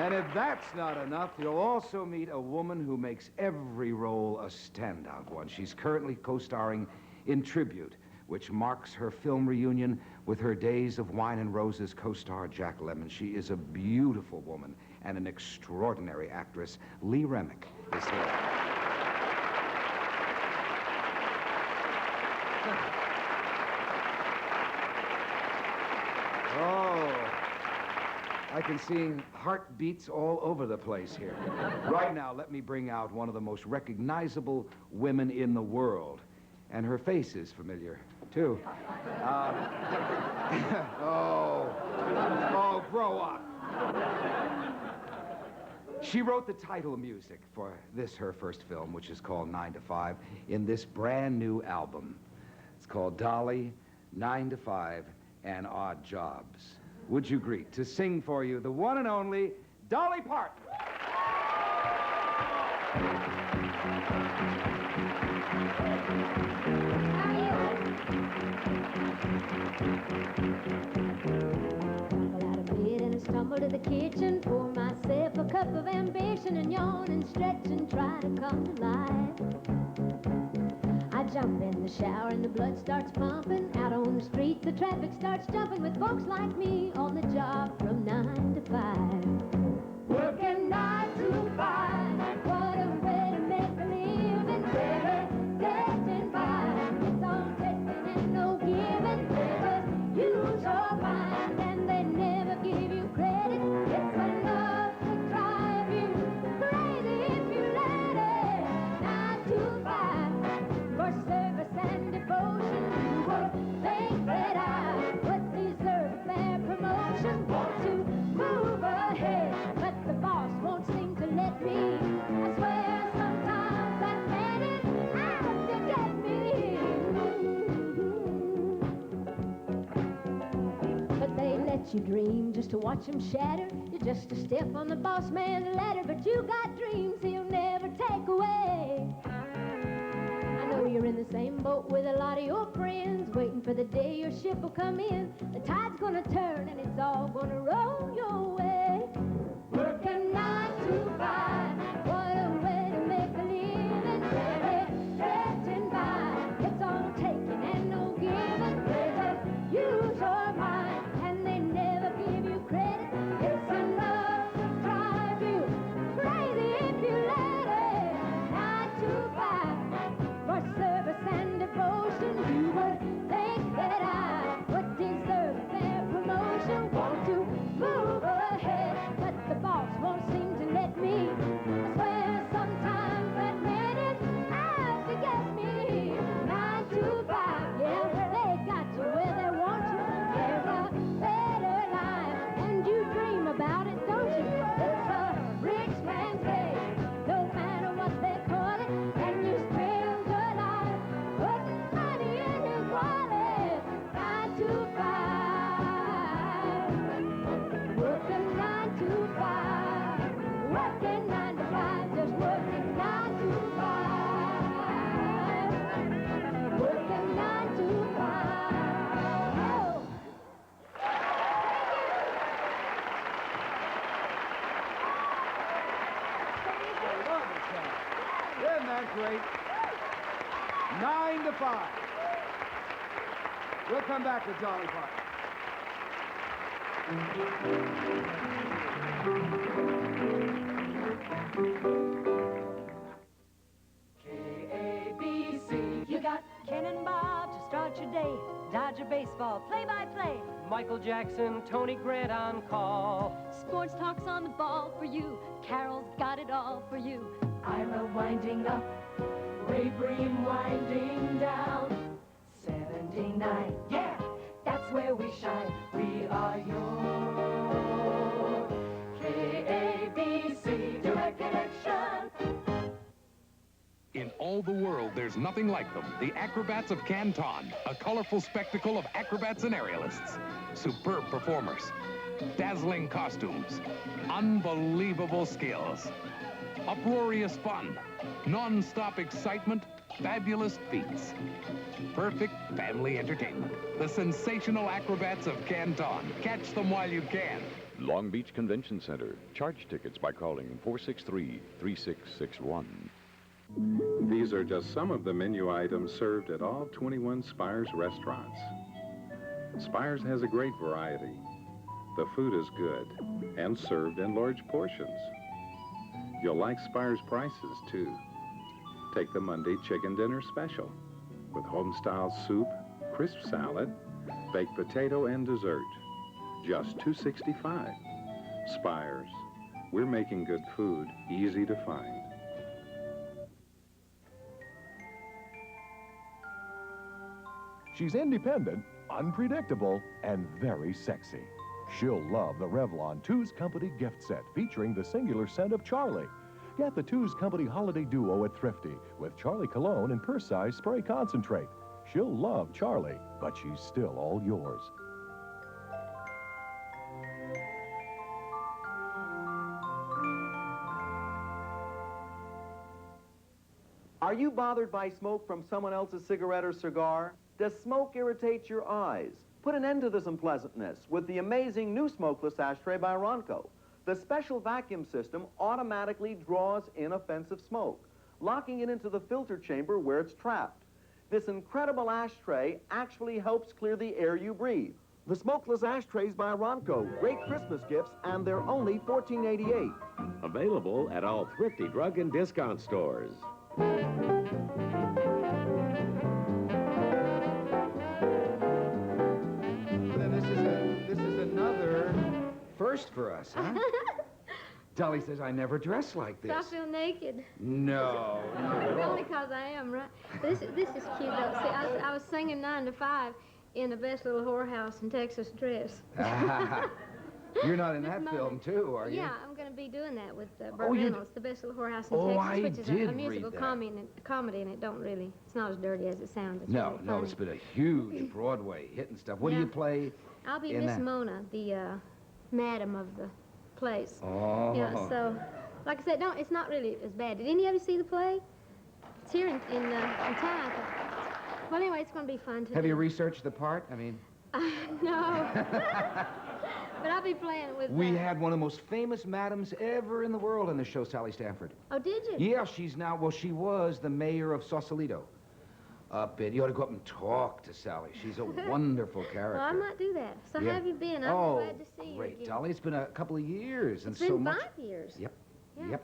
And if that's not enough, you'll also meet a woman who makes every role a standout one. She's currently co-starring in Tribute, which marks her film reunion with her Days of Wine and Roses co-star Jack Lemmon. She is a beautiful woman and an extraordinary actress. Lee Remick is here. I can see heartbeats all over the place here. Right now, let me bring out one of the most recognizable women in the world. And her face is familiar, too. Grow up. She wrote the title music for this, her first film, which is called 9 to 5, in this brand new album. It's called Dolly, 9 to 5, and Odd Jobs. Would you greet to sing for you the one and only Dolly Parton? Stumble to the kitchen, pour myself a cup of ambition, and yawn and stretch and try to come to life. I jump in the shower and the blood starts pumping. Out on the street, the traffic starts jumping with folks like me on the job from 9 to 5. Working 9 to 5, what a way to make a living. Better getting by. It's all taking and no giving. Never use your mind, and they never give you credit. It's enough to drive you crazy if you let it. 9 to 5, for service and devotion. You would think that I would deserve a fair promotion. Want to move ahead, but the boss won't seem to let me. I swear sometimes that man is out to get me. But they let you dream just to watch them shatter. You're just a step on the boss man's ladder, but you got dreams he'll never take away. I know you're in the same boat with a lot of your friends, waiting for the day your ship will come in. The tide's gonna turn and it's all gonna roll your way. Working 9 to 5, what a way to make a living. Getting by, it's all taking and no giving. They just use your mind, and they never give you credit. It's enough to drive you crazy if you let it. 9 to 5, for service and devotion. You would think that I would deserve a fair promotion. Want to move ahead, but the boss won't seem to let me. I swear sometimes that man is out to get me. 9 to 5, yeah, they got you where they want you. There's a better life, and you dream about it, don't you? It's a rich man's day, no matter what they call it. And you spend your life putting money in his wallet. 9 to 5, working 9 to 5, working 9 to 5, just working 9 to 5, working 9 to 5. Oh. Isn't that great? 9 to 5. We'll come back with Dolly Parton. K-A-B-C. You got Ken and Bob to start your day. Dodger baseball, play-by-play. Michael Jackson, Tony Grant on call. Sports talk's on the ball for you. Carol's got it all for you. Ira winding up, Ray Bream winding down. 79, yeah, that's where we shine. We are your K-A-B-C Direct Connection. In all the world, there's nothing like them. The Acrobats of Canton, a colorful spectacle of acrobats and aerialists. Superb performers, dazzling costumes, unbelievable skills, uproarious fun, non-stop excitement, fabulous feats. Perfect family entertainment. The sensational Acrobats of Canton. Catch them while you can. Long Beach Convention Center. Charge tickets by calling 463-3661. These are just some of the menu items served at all 21 Spires restaurants. Spires has a great variety. The food is good and served in large portions. You'll like Spires prices, too. Take the Monday Chicken Dinner Special with home-style soup, crisp salad, baked potato, and dessert. Just $2.65. Spires. We're making good food easy to find. She's independent, unpredictable, and very sexy. She'll love the Revlon Two's Company gift set featuring the singular scent of Charlie. Get the Two's Company Holiday Duo at Thrifty with Charlie Cologne and purse-size spray concentrate. She'll love Charlie, but she's still all yours. Are you bothered by smoke from someone else's cigarette or cigar? Does smoke irritate your eyes? Put an end to this unpleasantness with the amazing new smokeless ashtray by Ronco. The special vacuum system automatically draws inoffensive smoke, locking it into the filter chamber where it's trapped. This incredible ashtray actually helps clear the air you breathe. The smokeless ashtrays by Ronco, great Christmas gifts, and they're only $14.88. Available at all Thrifty drug and discount stores. This is another first for us, huh? Dolly says I never dress like this. I feel naked. No. Only because I am, right? This is cute, though. See, I was singing 9 to 5 in the best little whorehouse in Texas dress. You're not in that film, too, are you? Yeah, I'm going to be doing that with Burt Reynolds, the best little whorehouse in Texas, which is a musical comedy, and it's not as dirty as it sounds. It's really funny. It's been a huge Broadway hit and stuff. What do you play? I'll be Miss Mona, the madam of the place. Oh. Yeah, so, like I said, it's not really as bad. Did any of you see the play? It's here in town. Well, anyway, it's going to be fun to Have you researched the part? I mean... No. But I'll be playing with... We had one of the most famous madams ever in the world in the show, Sally Stanford. Oh, did you? Yeah, she's now... Well, she was the mayor of Sausalito. You ought to go up and talk to Sally. She's a wonderful character. Well, I might do that. So how have you been? I'm glad to see you great, again. Dolly. It's been a couple of years. It's been 5 years. Yep. Yeah. Yep.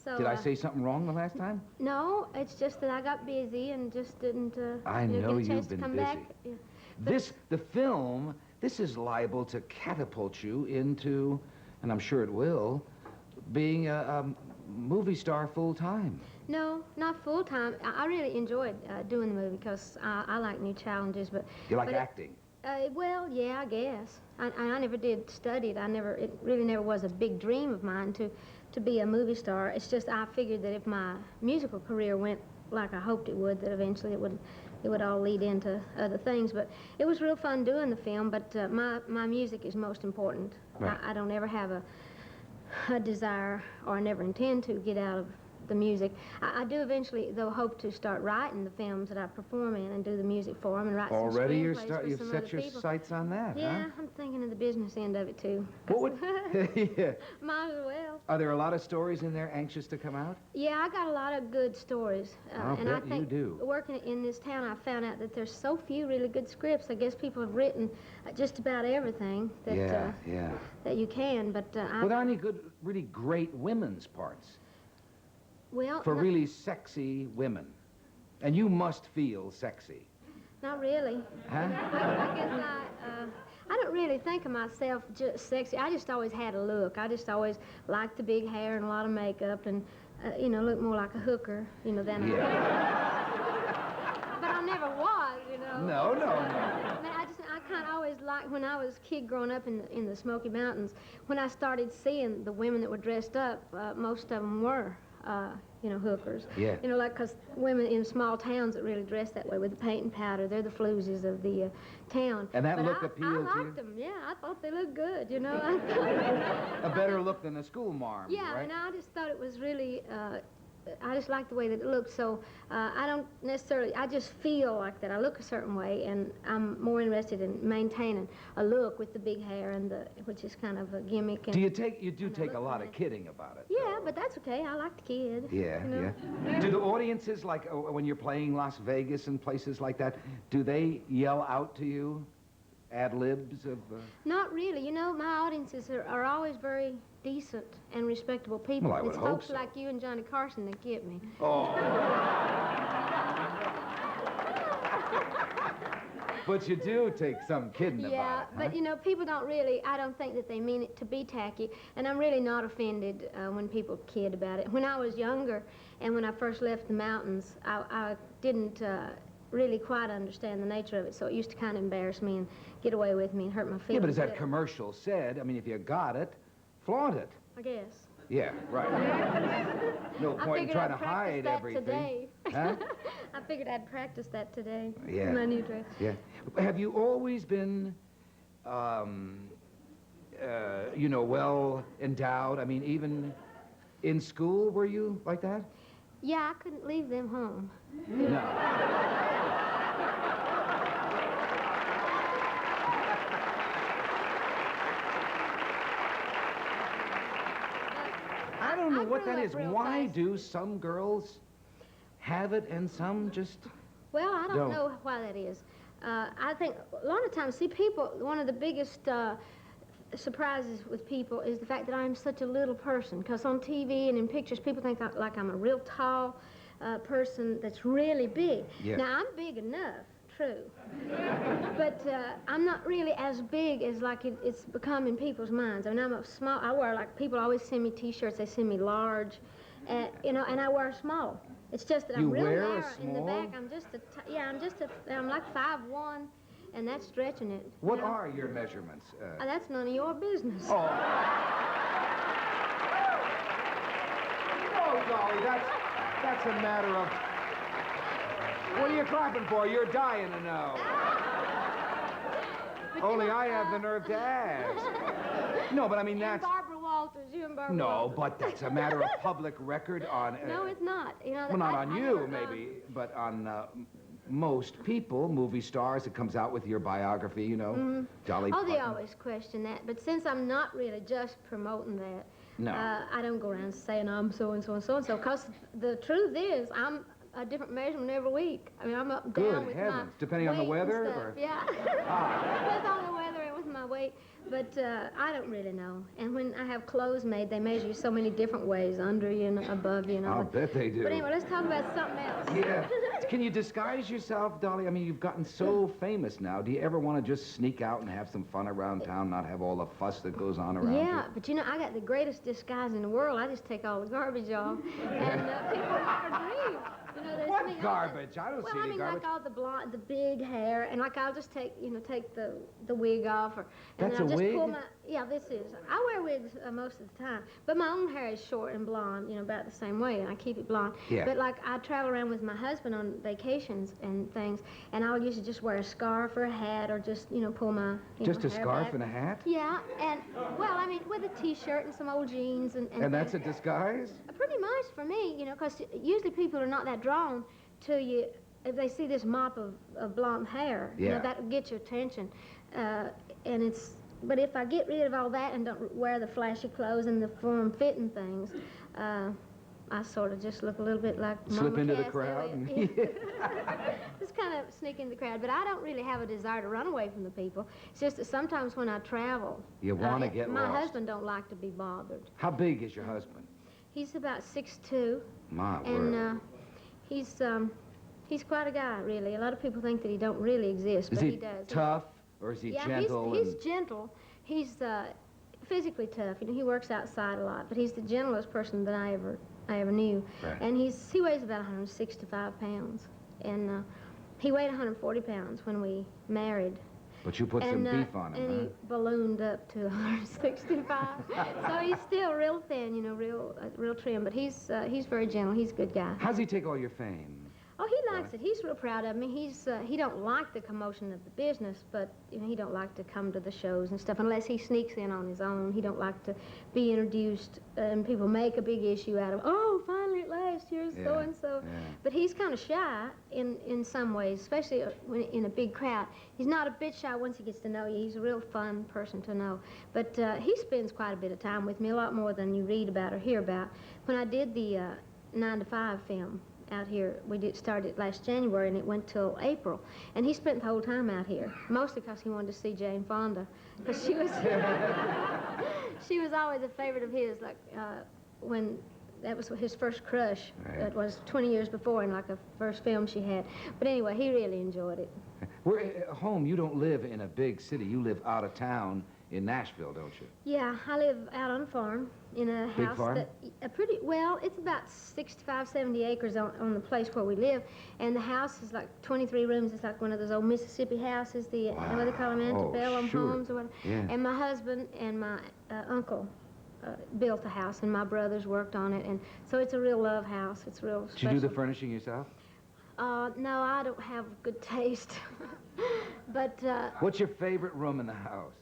So, Did I say something wrong the last time? No, it's just that I got busy and just didn't I know get a chance you've been to come busy. back. Yeah. The film, this is liable to catapult you into, and I'm sure it will, being a movie star full-time. No, not full-time. I really enjoyed doing the movie because I like new challenges. But you like acting? Well, yeah, I guess. I never did study it. It really never was a big dream of mine to be a movie star. It's just I figured that if my musical career went like I hoped it would, that eventually it would all lead into other things. But it was real fun doing the film, but my music is most important. Right. I don't ever have a desire, or I never intend to get out of the music. I do eventually, though, hope to start writing the films that I perform in and do the music for them and write some screenplays you've set your sights on that, yeah, huh? I'm thinking of the business end of it, too. What would... Yeah. Might as well. Are there a lot of stories in there anxious to come out? Yeah, I got a lot of good stories. And I think you do. Working in this town, I found out that there's so few really good scripts. I guess people have written just about everything that, that you can, but... Were there any good, really great women's parts? Well, for really sexy women. And you must feel sexy. Not really. Huh? I guess I don't really think of myself just sexy. I just always had a look. I just always liked the big hair and a lot of makeup and, look more like a hooker, than But I never was, No. I mean, I kind of always liked, when I was a kid growing up in the Smoky Mountains, when I started seeing the women that were dressed up, most of them were hookers. Yeah. Because women in small towns that really dress that way with the paint and powder, they're the floozies of the town. And that look appealed to you? I liked them, yeah. I thought they looked good, A better look than a school marm, yeah, right? and I just thought it was really just like the way that it looks. So I don't necessarily, I just feel like that I look a certain way, and I'm more interested in maintaining a look with the big hair and which is kind of a gimmick. And, you do take a lot of kidding about it? Yeah, but that's okay. I like to kid. Yeah, you know? yeah. Do the audiences, like when you're playing Las Vegas and places like that, do they yell out to you ad-libs of... Not really. You know, my audiences are always very decent and respectable people. Well, I would it's hope folks so. like you and Johnny Carson that get me. Oh. But you do take some kidding about it, Yeah, but you know, people don't really, I don't think that they mean it to be tacky, and I'm really not offended when people kid about it. When I was younger, and when I first left the mountains, I didn't really quite understand the nature of it, so it used to kind of embarrass me and get away with me and hurt my feelings. Yeah, but as that commercial said, I mean, if you got it, flaunt it. I guess. Yeah, right. No point in trying to hide everything. Today. Huh? I figured I'd practice that today. Yeah. My new dress. Yeah. Have you always been, you know, well endowed? I mean, even in school, were you like that? Yeah, I couldn't leave them home. No. I don't know what that is. Why do some girls have it and some just Well, I don't know why that is. I think a lot of times, see, people, one of the biggest surprises with people is the fact that I'm such a little person. Because on TV and in pictures, people think like I'm a real tall person that's really big. Yeah. Now, I'm big enough, true. But I'm not really as big as like it's become in people's minds. I mean, I'm a small, I wear like, people always send me T-shirts, they send me large, you know, and I wear small. It's just that I'm real narrow in the back. I'm just I'm like 5'1", and that's stretching it. What are your measurements? That's none of your business. Oh. No, Dolly, that's a matter of... What are you clapping for? You're dying to know. Only I have the nerve to ask. No, but I mean, that's... Barbara Walters, you and Barbara No, Walters. but that's a matter of public record on... No, it's not. You know, well, not on you, maybe, but on most people, movie stars. It comes out with your biography, you know, Dolly Parton. Oh, they always question that. But since I'm not really just promoting that, no. I don't go around saying I'm so-and-so and so-and-so, because the truth is, I'm a different measurement every week. I mean, I'm up and down with heavens. my Depending on the weight and weather? stuff. Or? Yeah. Depends on the weather and with my weight. But I don't really know. And when I have clothes made, they measure you so many different ways, under you and above you. And I'll bet they do. But anyway, let's talk about something else. Yeah. Can you disguise yourself, Dolly? I mean, you've gotten so famous now. Do you ever want to just sneak out and have some fun around town, not have all the fuss that goes on around Yeah, you? but you know, I got the greatest disguise in the world. I just take all the garbage off. And people never believe. You know, What garbage? I don't see any garbage. Like all the blonde, the big hair, and like I'll just take the wig off, and That's then I'll a just wig? pull my, yeah, this is. I wear wigs most of the time, but my own hair is short and blonde, you know, about the same way, and I keep it blonde. Yeah. But like I travel around with my husband on vacations and things, and I'll usually just wear a scarf or a hat, or just, you know, pull my Just a hair scarf back. and a hat? Yeah, and well, I mean, with a T-shirt and some old jeans And that's a disguise? pretty much for me, you know, because usually people are not that drawn to you if they see this mop of blonde hair. Yeah. You know, that will get your attention. And it's, but if I get rid of all that and don't wear the flashy clothes and the form-fitting things, I sort of just look a little bit like Slip Mama into the Cass crowd? Elliott. Just kind of sneak in the crowd. But I don't really have a desire to run away from the people. It's just that sometimes when I travel, You want to get my lost. husband don't like to be bothered. How big is your husband? He's about 6'2". My And word. he's quite a guy, really. A lot of people think that he don't really exist, Is but he he does. tough, or is he Yeah, gentle? he's gentle. He's physically tough. You know, he works outside a lot, but he's the gentlest person that I ever knew. Right. And he weighs about 165 pounds, and he weighed 140 pounds when we married. But you put some beef on him, And huh? he ballooned up to 165. So he's still real thin, you know, real trim. But he's very gentle. He's a good guy. How's he take all your fame? Oh, he likes it. He's real proud of me. He don't like the commotion of the business, but you know, he don't like to come to the shows and stuff unless he sneaks in on his own. He don't like to be introduced and people make a big issue out of, oh, finally at last gosh, you're so-and-so. Yeah. But he's kind of shy in some ways, especially when in a big crowd. He's not a bit shy once he gets to know you. He's a real fun person to know. But he spends quite a bit of time with me, a lot more than you read about or hear about. When I did the 9 to 5 film out here, we started last January, and it went till April. And he spent the whole time out here, mostly because he wanted to see Jane Fonda, because she was she was always a favorite of his. Like when that was his first crush. Right. That was 20 years before, in like a first film she had. But anyway, he really enjoyed it. We're at home. You don't live in a big city. You live out of town in Nashville, don't you? Yeah, I live out on a farm in a Big house farm? that it's about 65, 70 acres on the place where we live, and the house is like 23 rooms. It's like one of those old Mississippi houses, what they call them, antebellum homes or whatever. Yeah. And my husband and my uncle built the house, and my brothers worked on it, and so it's a real love house. It's real special. Did you do the furnishing yourself? No, I don't have good taste. But What's your favorite room in the house?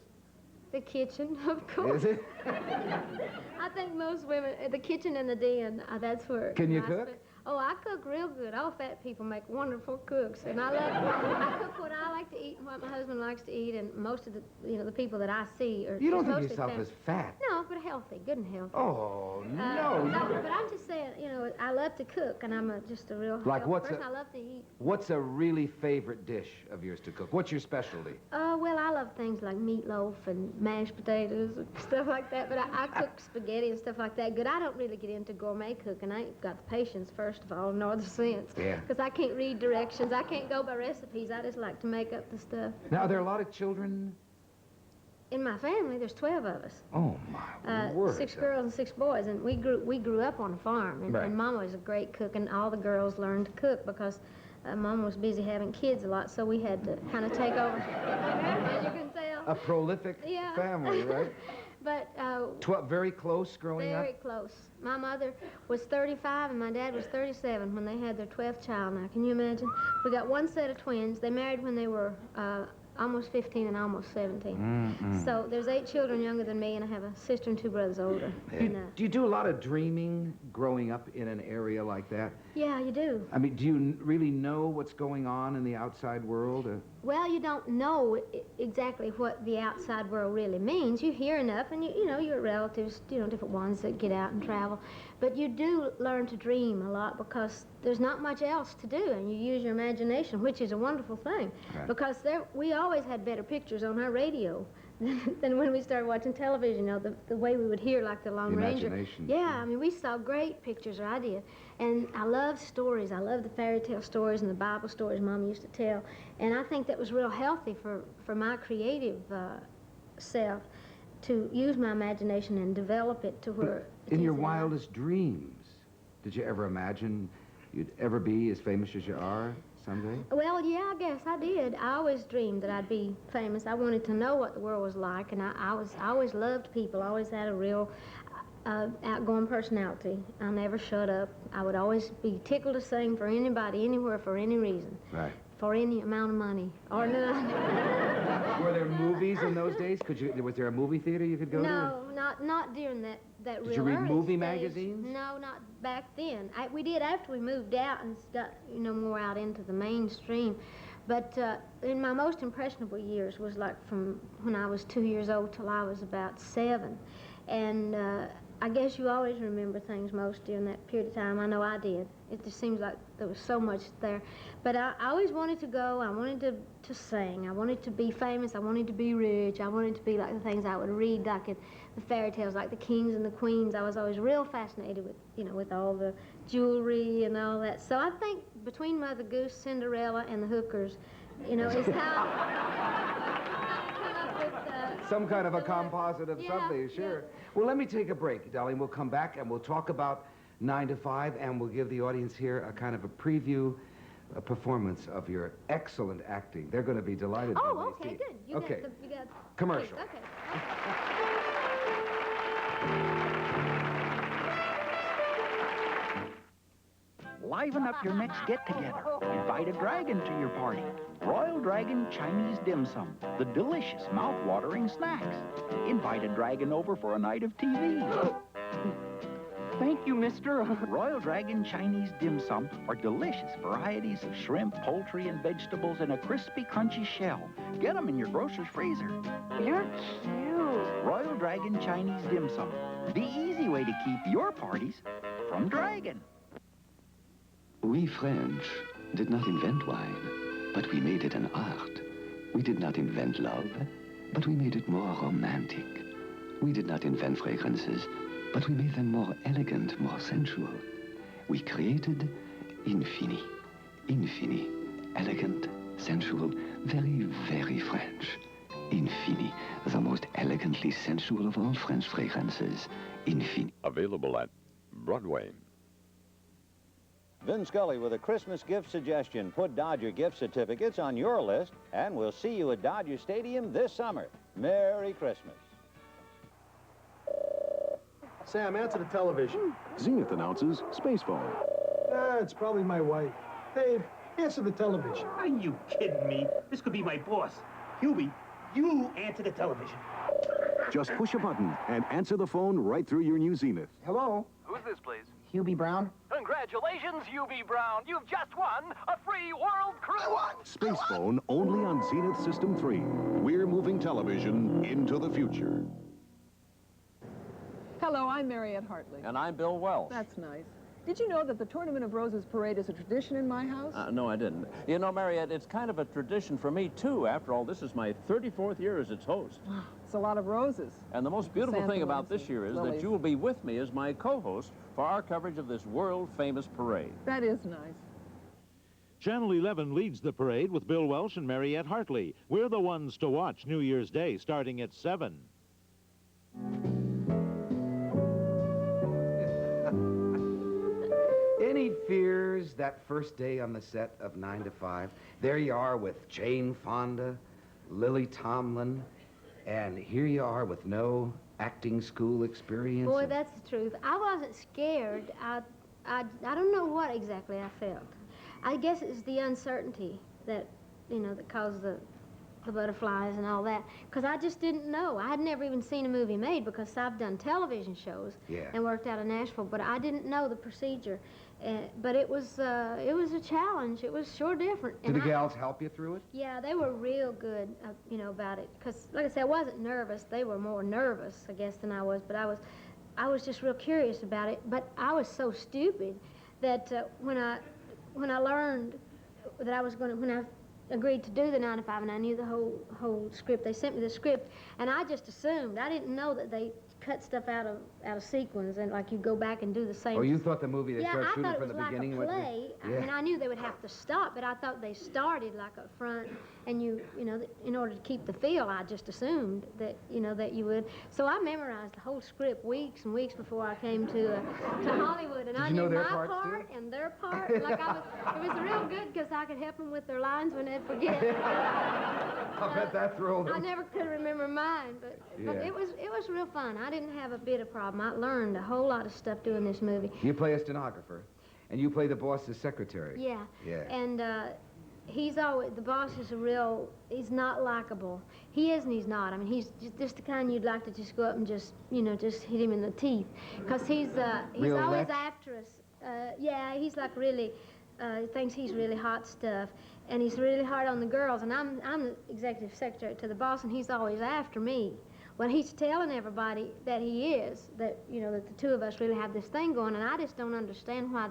the kitchen, of course. Is it? I think most women, the kitchen and the den, that's where. Can you cook? Oh, I cook real good. All fat people make wonderful cooks, and I cook what I like to eat and what my husband likes to eat, and most of the the people that I see are. You don't just think mostly yourself fat. as fat? No, but healthy, good and healthy. Oh No, no. but I'm just saying, I love to cook, and I'm just a real Like healthy what's person. I love to eat. What's a really favorite dish of yours to cook? What's your specialty? Well, I love things like meatloaf and mashed potatoes and stuff like that, but I cook spaghetti and stuff like that good. I don't really get into gourmet cooking. I ain't got the patience, first of all, nor the sense. Yeah. Because I can't read directions. I can't go by recipes. I just like to make up the stuff. Now, are there a lot of children? In my family, there's 12 of us. Oh, my word. 6 girls and 6 boys, and we grew up on a farm, and, Right. and Mama was a great cook, and all the girls learned to cook because Mama was busy having kids a lot, so we had to kind of take over, as you can tell. A prolific family, right? But 12, very close growing very up? close. My mother was 35 and my dad was 37 when they had their 12th child. Now, can you imagine? We got one set of twins. They married when they were almost 15 and almost 17. So there's 8 children younger than me, and I have a sister and 2 brothers older. And, Do you do a lot of dreaming growing up in an area like that? yeah, you do. I mean, do you really know what's going on in the outside world? Well, you don't know exactly what the outside world really means. You hear enough, and your relatives, different ones that get out and travel. But you do learn to dream a lot because there's not much else to do, and you use your imagination, which is a wonderful thing. Right. Because we always had better pictures on our radio than when we started watching television. The way we would hear, like the Lone Ranger. Imagination. Yeah, I mean, we saw great pictures, or I did. And I love stories. I love the fairy tale stories and the Bible stories Mom used to tell. And I think that was real healthy for my creative self to use my imagination and develop it to where... In your wildest dreams, did you ever imagine you'd ever be as famous as you are someday? Well, yeah, I guess I did. I always dreamed that I'd be famous. I wanted to know what the world was like, and I always loved people. I always had a real outgoing personality. I never shut up. I would always be tickled to sing for anybody, anywhere, for any reason. Right. For any amount of money, or none. Were there movies in those days? Was there a movie theater you could go to? No, not during that real Did you read early movie stage. magazines? No, not back then. We did after we moved out and got more out into the mainstream. But in my most impressionable years was like from when I was 2 years old till I was about 7, and I guess you always remember things most during that period of time. I know I did. It just seems like there was so much there. But I always wanted to go. I wanted to sing. I wanted to be famous. I wanted to be rich. I wanted to be like the things I would read, like in the fairy tales, like the kings and the queens. I was always real fascinated with, with all the jewelry and all that. So I think between Mother Goose, Cinderella, and the hookers, is how... Some kind of a composite of something, sure. Yeah. Well, let me take a break, Dolly, and we'll come back and we'll talk about 9 to 5, and we'll give the audience here a kind of a preview, a performance of your excellent acting. They're going to be delighted. Oh, okay, good. You got commercial. Okay. Liven up your next get-together. Invite a dragon to your party. Royal Dragon Chinese Dim Sum, the delicious, mouth-watering snacks. Invite a dragon over for a night of TV. Thank you, mister. Royal Dragon Chinese dim sum are delicious varieties of shrimp, poultry, and vegetables in a crispy, crunchy shell. Get them in your grocer's freezer. You're cute. Royal Dragon Chinese dim sum. The easy way to keep your parties from dragon. We French did not invent wine, but we made it an art. We did not invent love, but we made it more romantic. We did not invent fragrances, but we made them more elegant, more sensual. We created infini. Infini. Elegant, sensual, very, very French. Infini, the most elegantly sensual of all French fragrances. Infini. Available at Broadway. Vin Scully with a Christmas gift suggestion. Put Dodger gift certificates on your list, and we'll see you at Dodger Stadium this summer. Merry Christmas. Sam, answer the television. Zenith announces Space Phone. It's probably my wife. Dave, answer the television. Are you kidding me? This could be my boss. Hubie, you answer the television. Just push a button and answer the phone right through your new Zenith. Hello? Who's this, please? Hubie Brown? Congratulations, UB Brown. You've just won a free world cruise. Space Phone only on Zenith System 3. We're moving television into the future. Hello, I'm Mariette Hartley. And I'm Bill Wells. That's nice. Did you know that the Tournament of Roses parade is a tradition in my house? No, I didn't. You know, Mariette, it's kind of a tradition for me, too. After all, this is my 34th year as its host. It's a lot of roses. And the most beautiful thing about this year is that you will be with me as my co-host for our coverage of this world-famous parade. That is nice. Channel 11 leads the parade with Bill Welsh and Mariette Hartley. We're the ones to watch New Year's Day starting at 7. Any fears that first day on the set of 9 to 5? There you are with Jane Fonda, Lily Tomlin, and here you are with no acting school experience. Boy, that's the truth. I wasn't scared. I don't know what exactly I felt. I guess it's the uncertainty that, you know, that caused the butterflies and all that, because I just didn't know. I had never even seen a movie made because I've done television shows and worked out of Nashville, but I didn't know the procedure. But it was a challenge. It was sure different. Did the gals help you through it? Yeah, they were real good, you know, about it. Because, like I said, I wasn't nervous. They were more nervous, I guess, than I was. But I was just real curious about it. But I was so stupid that when I learned that I was going to, when I agreed to do the 9 to 5, and I knew the whole script. They sent me the script, and I just assumed. I didn't know that they cut stuff out of sequence, and like you go back and do the same. Oh, you thought the movie they started shooting from the beginning? Yeah, I thought it was like a play. I mean, I knew they would have to stop, but I thought they started like up front, and you know, in order to keep the feel, I just assumed that, you know, that you would. So I memorized the whole script weeks and weeks before I came to Hollywood, and I knew my part and their part. Like it was real good because I could help them with their lines when they'd forget. I bet that thrilled them. I never could remember mine, but it was real fun. I didn't have a bit of problem. I learned a whole lot of stuff doing this movie. You play a stenographer, and you play the boss's secretary. Yeah. Yeah. And the boss is he's not likable. He is and he's not. I mean, he's just the kind you'd like to just go up and just, you know, just hit him in the teeth. Because he's always after us. Yeah, he's like really, thinks he's really hot stuff. And he's really hard on the girls. And I'm the executive secretary to the boss, and he's always after me. Well, he's telling everybody that he is, that, you know, that the two of us really have this thing going, and I just don't understand why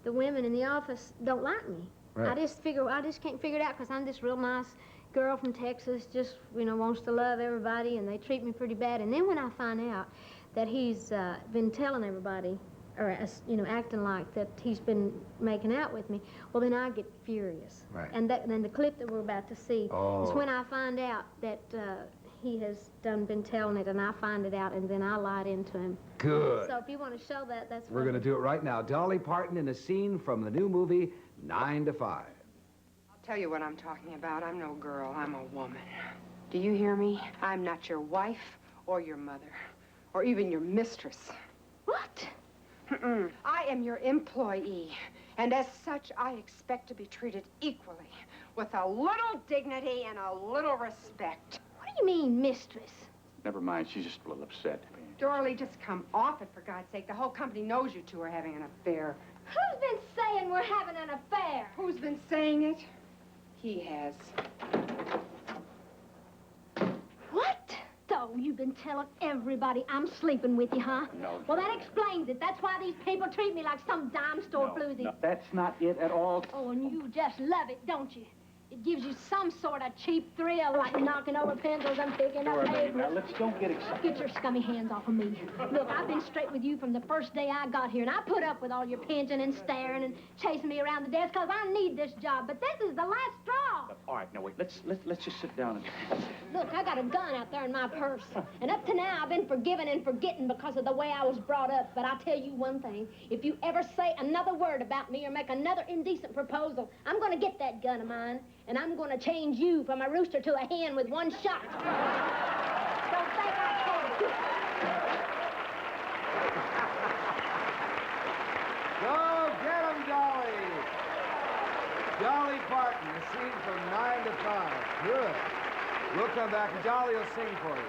the women in the office don't like me. Right. I just can't figure it out because I'm this real nice girl from Texas, just, you know, wants to love everybody, and they treat me pretty bad. And then when I find out that he's been telling everybody, or, you know, acting like that he's been making out with me, well, then I get furious. Right. And then the clip that we're about to see is when I find out that he has been telling it, and I find it out, and then I lied into him. Good. So if you want to show that, that's We're going to do it right now. Dolly Parton in a scene from the new movie, 9 to 5. I'll tell you what I'm talking about. I'm no girl. I'm a woman. Do you hear me? I'm not your wife or your mother or even your mistress. What? I am your employee, and as such, I expect to be treated equally, with a little dignity and a little respect. What do you mean, mistress? Never mind, she's just a little upset. Dorley, just come off it, for God's sake. The whole company knows you two are having an affair. Who's been saying we're having an affair? Who's been saying it? He has. What? So you've been telling everybody I'm sleeping with you, huh? No. Well, that explains it. That's why these people treat me like some dime store floozy. No, that's not it at all. Oh, and you just love it, don't you? It gives you some sort of cheap thrill, like knocking over pencils and picking up paper. Now, let's don't get excited. Get your scummy hands off of me. Look, I've been straight with you from the first day I got here, and I put up with all your pinching and staring and chasing me around the desk because I need this job. But this is the last straw. All right, now wait. Let's just sit down and... Look, I got a gun out there in my purse. And up to now, I've been forgiving and forgetting because of the way I was brought up. But I'll tell you one thing. If you ever say another word about me or make another indecent proposal, I'm going to get that gun of mine, and I'm going to change you from a rooster to a hen with one shot. Don't think I told you. Go get him, Dolly. Dolly Parton, a scene from 9 to 5. Good. We'll come back and Dolly will sing for you.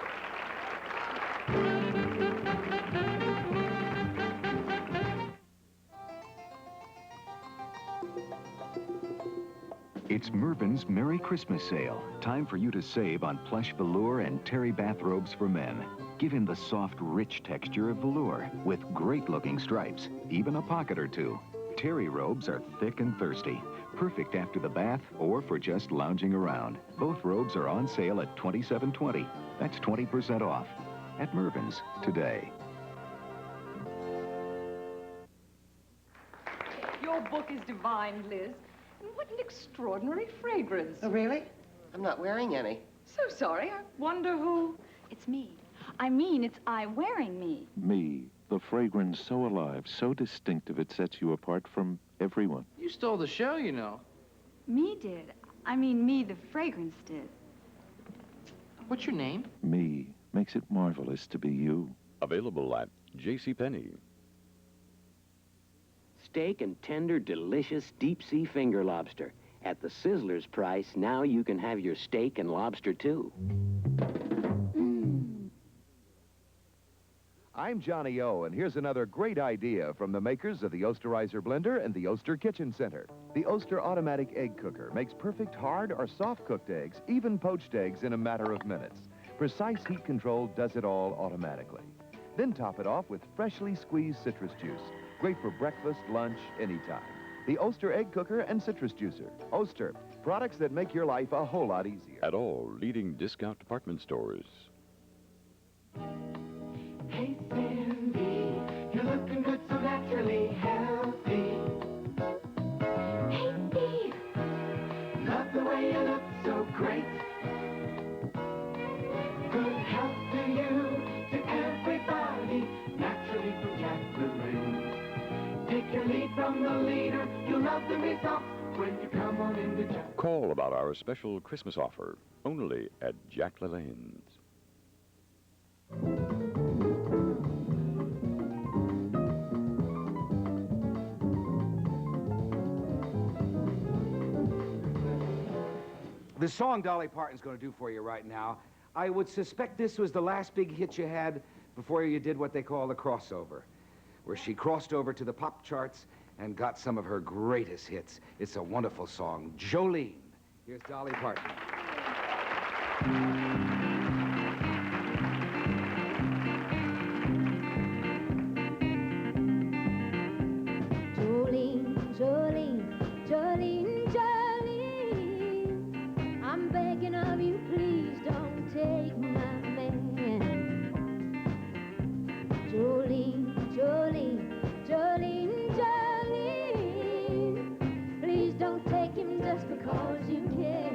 It's Mervyn's Merry Christmas Sale. Time for you to save on plush velour and terry bathrobes for men. Give him the soft, rich texture of velour with great-looking stripes, even a pocket or two. Terry robes are thick and thirsty, perfect after the bath or for just lounging around. Both robes are on sale at $27.20. That's 20% off at Mervyn's today. Your book is divine, Liz. And what an extraordinary fragrance. Oh, really? I'm not wearing any. So sorry. I wonder who... It's me. I mean, it's I wearing me. Me, the fragrance so alive, so distinctive, it sets you apart from everyone. You stole the show, you know. Me did. I mean, me, the fragrance did. What's your name? Me makes it marvelous to be you. Available at JCPenney. Steak and tender, delicious deep-sea finger lobster. At the Sizzler's price, now you can have your steak and lobster, too. I'm Johnny O, and here's another great idea from the makers of the Oasterizer Blender and the Oster Kitchen Center. The Oster Automatic Egg Cooker makes perfect hard or soft-cooked eggs, even poached eggs, in a matter of minutes. Precise heat control does it all automatically. Then top it off with freshly squeezed citrus juice. Great for breakfast, lunch, anytime. The Oster Egg Cooker and Citrus Juicer. Oster, products that make your life a whole lot easier. At all leading discount department stores. Hey, Sandy, you're looking good, so naturally healthy. Hey, Steve, love the way you look so great. Good health to you, to everybody, naturally from Jacqueline. Take your lead from the leader, you'll love the results when you come on into Jack. Call about our special Christmas offer, only at Jack LaLanne's. The song Dolly Parton's going to do for you right now, I would suspect this was the last big hit you had before you did what they call the crossover, where she crossed over to the pop charts and got some of her greatest hits. It's a wonderful song. Jolene. Here's Dolly Parton. Jolene, Jolene, Jolene, Jolene, I'm begging of you, please don't take my man. Jolene, Jolene, Jolene, Jolene, please don't take him just because you can.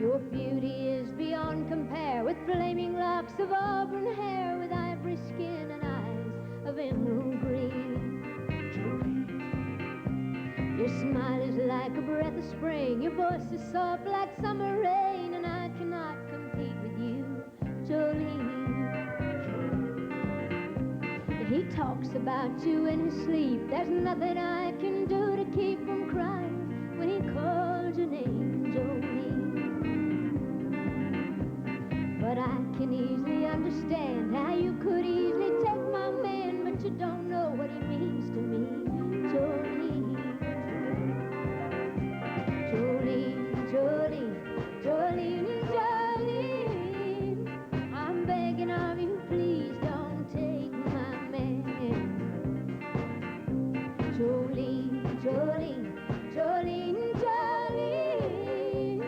Your beauty is beyond compare, with flaming locks of auburn hair, with ivory skin and eyes of emerald green. Your smile is like a breath of spring, your voice is soft like summer rain, and I cannot compete with you, Jolene. He talks about you in his sleep, there's nothing I can do to keep from crying when he calls your name, Jolene. But I can easily understand how you could easily take my man, but you don't know what he means to me. Jolene, Jolene, Jolene, Jolene, Jolene, I'm begging of you, please don't take my man. Jolene, Jolene, Jolene, Jolene,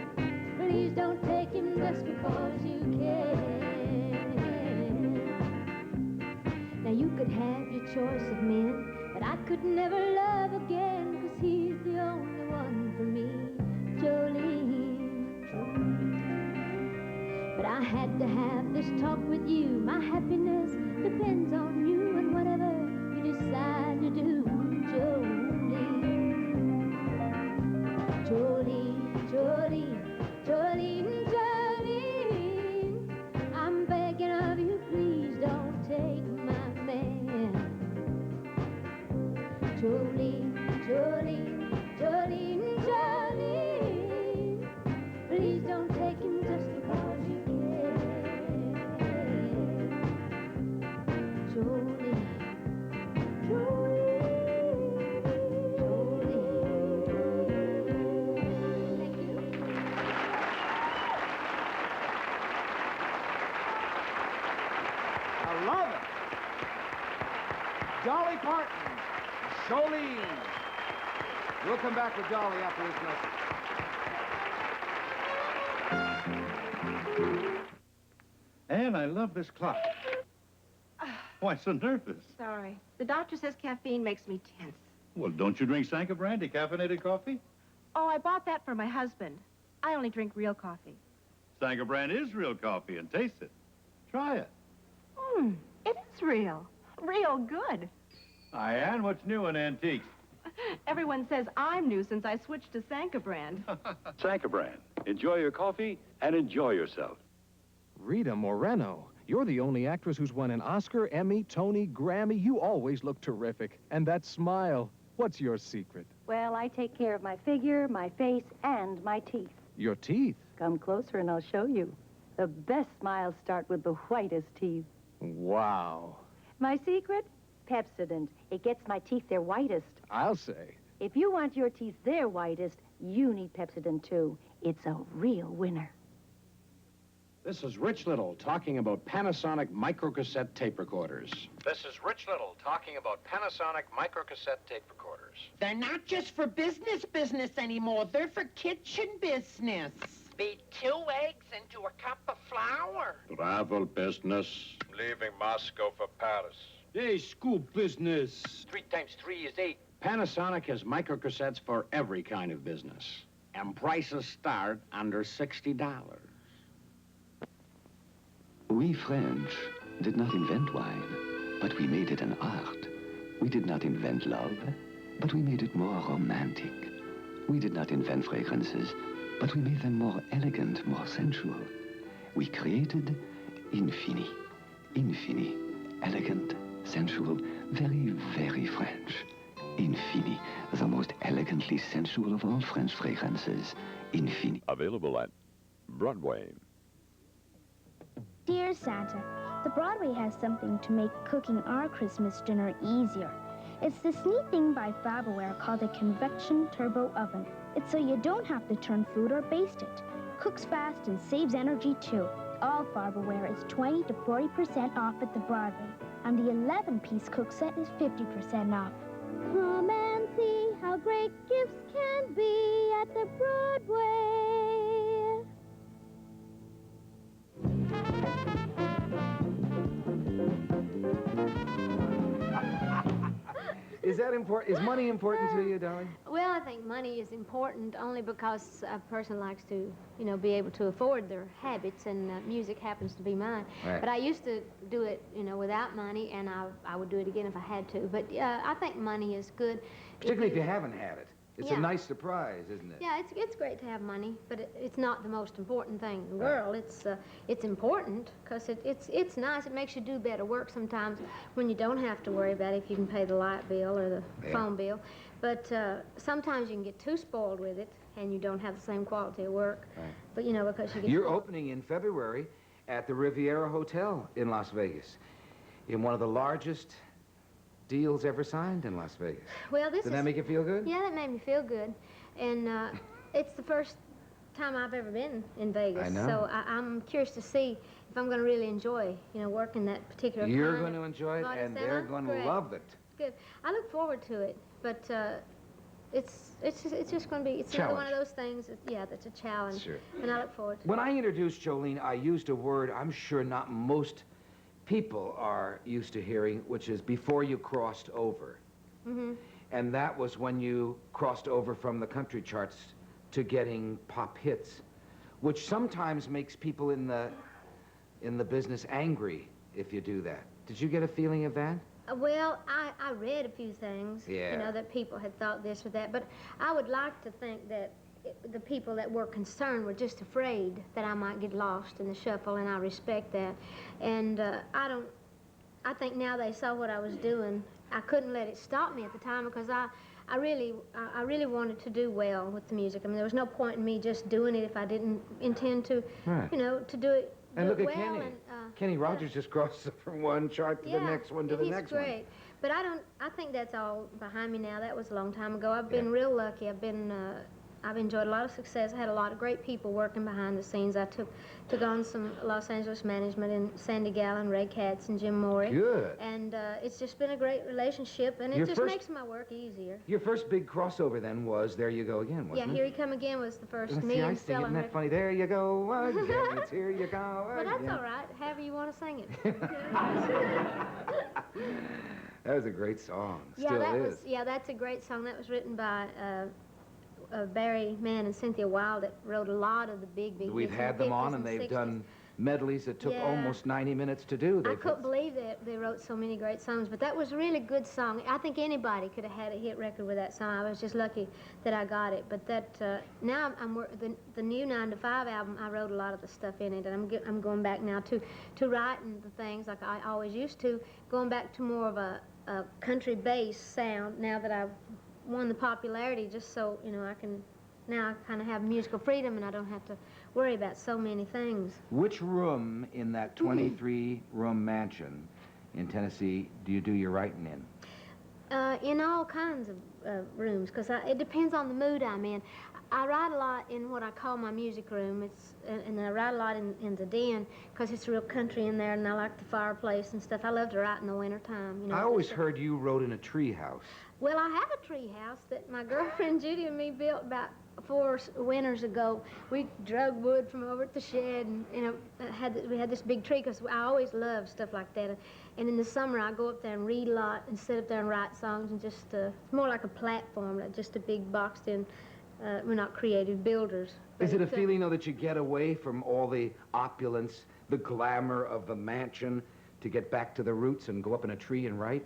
please don't take him just because you can. Now you could have your choice of men, but I could never love again, 'cause he's the only one for me. Jolene, but I had to have this talk with you. My happiness depends on you and whatever you decide to do. Jolene, Jolene, Jolene, Jolene, Jolene, I'm begging of you, please don't take my man. Jolene, Jolene, Jolene, Jolene, please don't take him just because you can. Jolene, Jolene, Jolene. Thank you. I love it. Dolly Parton, Jolene. We'll come back with Dolly after this message. Anne, I love this clock. Why so nervous? Sorry. The doctor says caffeine makes me tense. Well, don't you drink Sanka brand, decaffeinated coffee? Oh, I bought that for my husband. I only drink real coffee. Sanka brand is real coffee, and taste it. Try it. It is real. Real good. Hi, Anne, what's new in antiques? Everyone says I'm new since I switched to Sanka brand. Sanka brand. Enjoy your coffee and enjoy yourself. Rita Moreno, you're the only actress who's won an Oscar, Emmy, Tony, Grammy. You always look terrific. And that smile, what's your secret? Well, I take care of my figure, my face, and my teeth. Your teeth? Come closer and I'll show you. The best smiles start with the whitest teeth. Wow. My secret? Pepsodent. It gets my teeth their whitest. I'll say. If you want your teeth their whitest, you need Pepsodent too. It's a real winner. This is Rich Little talking about Panasonic microcassette tape recorders. This is Rich Little talking about Panasonic microcassette tape recorders. They're not just for business anymore. They're for kitchen business. Beat 2 eggs into a cup of flour. Travel business. Leaving Moscow for Paris. Hey, school business. 3 times 3 is 8. Panasonic has microcassettes for every kind of business. And prices start under $60. We French did not invent wine, but we made it an art. We did not invent love, but we made it more romantic. We did not invent fragrances, but we made them more elegant, more sensual. We created Infini. Infini. Elegant, sensual, very, very French. Infini, the most elegantly sensual of all French fragrances. Infini. Available at Broadway. Dear Santa, the Broadway has something to make cooking our Christmas dinner easier. It's this neat thing by Farberware called a convection turbo oven. It's so you don't have to turn food or baste it. Cooks fast and saves energy too. All Farberware is 20 to 40% off at the Broadway, and the 11-piece cook set is 50% off. Come and see how great gifts can be at the Broadway. Is that important? Is money important to you, Dolly? Well, I think money is important only because a person likes to, you know, be able to afford their habits, and music happens to be mine. Right. But I used to do it, you know, without money, and I would do it again if I had to. But I think money is good. Particularly if you haven't had it. It's Yeah. a nice surprise, isn't it? Yeah, it's great to have money, but it's not the most important thing in the world. It's important because it's nice. It makes you do better work sometimes when you don't have to worry about if you can pay the light bill or the phone bill. But sometimes you can get too spoiled with it, and you don't have the same quality of work. Right. But you know, because you get You're spoiled. opening in February at the Riviera Hotel in Las Vegas in one of the largest deals ever signed in Las Vegas. Well, this Did that make you feel good? Yeah, that made me feel good. And it's the first time I've ever been in Vegas. I know. So I'm curious to see if I'm going to really enjoy, working that particular You're going to enjoy it, and they're going to love it. Good. I look forward to it, but it's just going to be, it's another one of those things, that's a challenge. Sure. And I look forward to it. When I introduced Jolene, I used a word I'm sure not most people are used to hearing, which is before you crossed over. Mm-hmm. And that was when you crossed over from the country charts to getting pop hits, which sometimes makes people in the business angry if you do that. Did you get a feeling of that? Well, I read a few things, that people had thought this or that, but I would like to think that the people that were concerned were just afraid that I might get lost in the shuffle, and I respect that. And I think now they saw what I was doing. I couldn't let it stop me at the time because I really wanted to do well with the music. I mean, there was no point in me just doing it if I didn't intend to, to do it. And look at well. Kenny. Kenny Rogers just crossed from one chart to the next one to the next one. He's great. But I think that's all behind me now. That was a long time ago. I've been real lucky. I've enjoyed a lot of success. I had a lot of great people working behind the scenes. I took on some Los Angeles management in Sandy Gallen, Ray Katz, and Jim Morey. Good. And it's just been a great relationship, and it just makes my work easier. Your first big crossover then was There You Go Again, wasn't it? Yeah, Here You Come Again was the first See, million I sing it, selling isn't that funny? There you go again, it's Here You Go But again. that's all right, however you want to sing it. That was a great song. Yeah, Still is. That's a great song. That was written by Barry Mann and Cynthia Wilde, that wrote a lot of the big We've hits had in the them 50s on, and they've 60s. done medleys that took almost 90 minutes to do. I couldn't believe that they wrote so many great songs, but that was a really good song. I think anybody could have had a hit record with that song. I was just lucky that I got it. But that now the new 9 to 5 album, I wrote a lot of the stuff in it, and I'm going back now to writing the things like I always used to, going back to more of a country-based sound now that I've won the popularity, just so I can now kind of have musical freedom and I don't have to worry about so many things. Which room in that 23-room mansion in Tennessee do you do your writing in? In all kinds of rooms, because it depends on the mood I'm in. I write a lot in what I call my music room, and I write a lot in the den, because it's real country in there, and I like the fireplace and stuff. I love to write in the wintertime. I always heard you wrote in a tree house. Well, I have a tree house that my girlfriend Judy and me built about 4 winters ago. We drug wood from over at the shed, and we had this big tree, because I always loved stuff like that. And in the summer, I go up there and read a lot, and sit up there and write songs, and just it's more like a platform, like just a big boxed-in. We're not creative builders. Is it a feeling, though, that you get away from all the opulence, the glamour of the mansion, to get back to the roots and go up in a tree and write?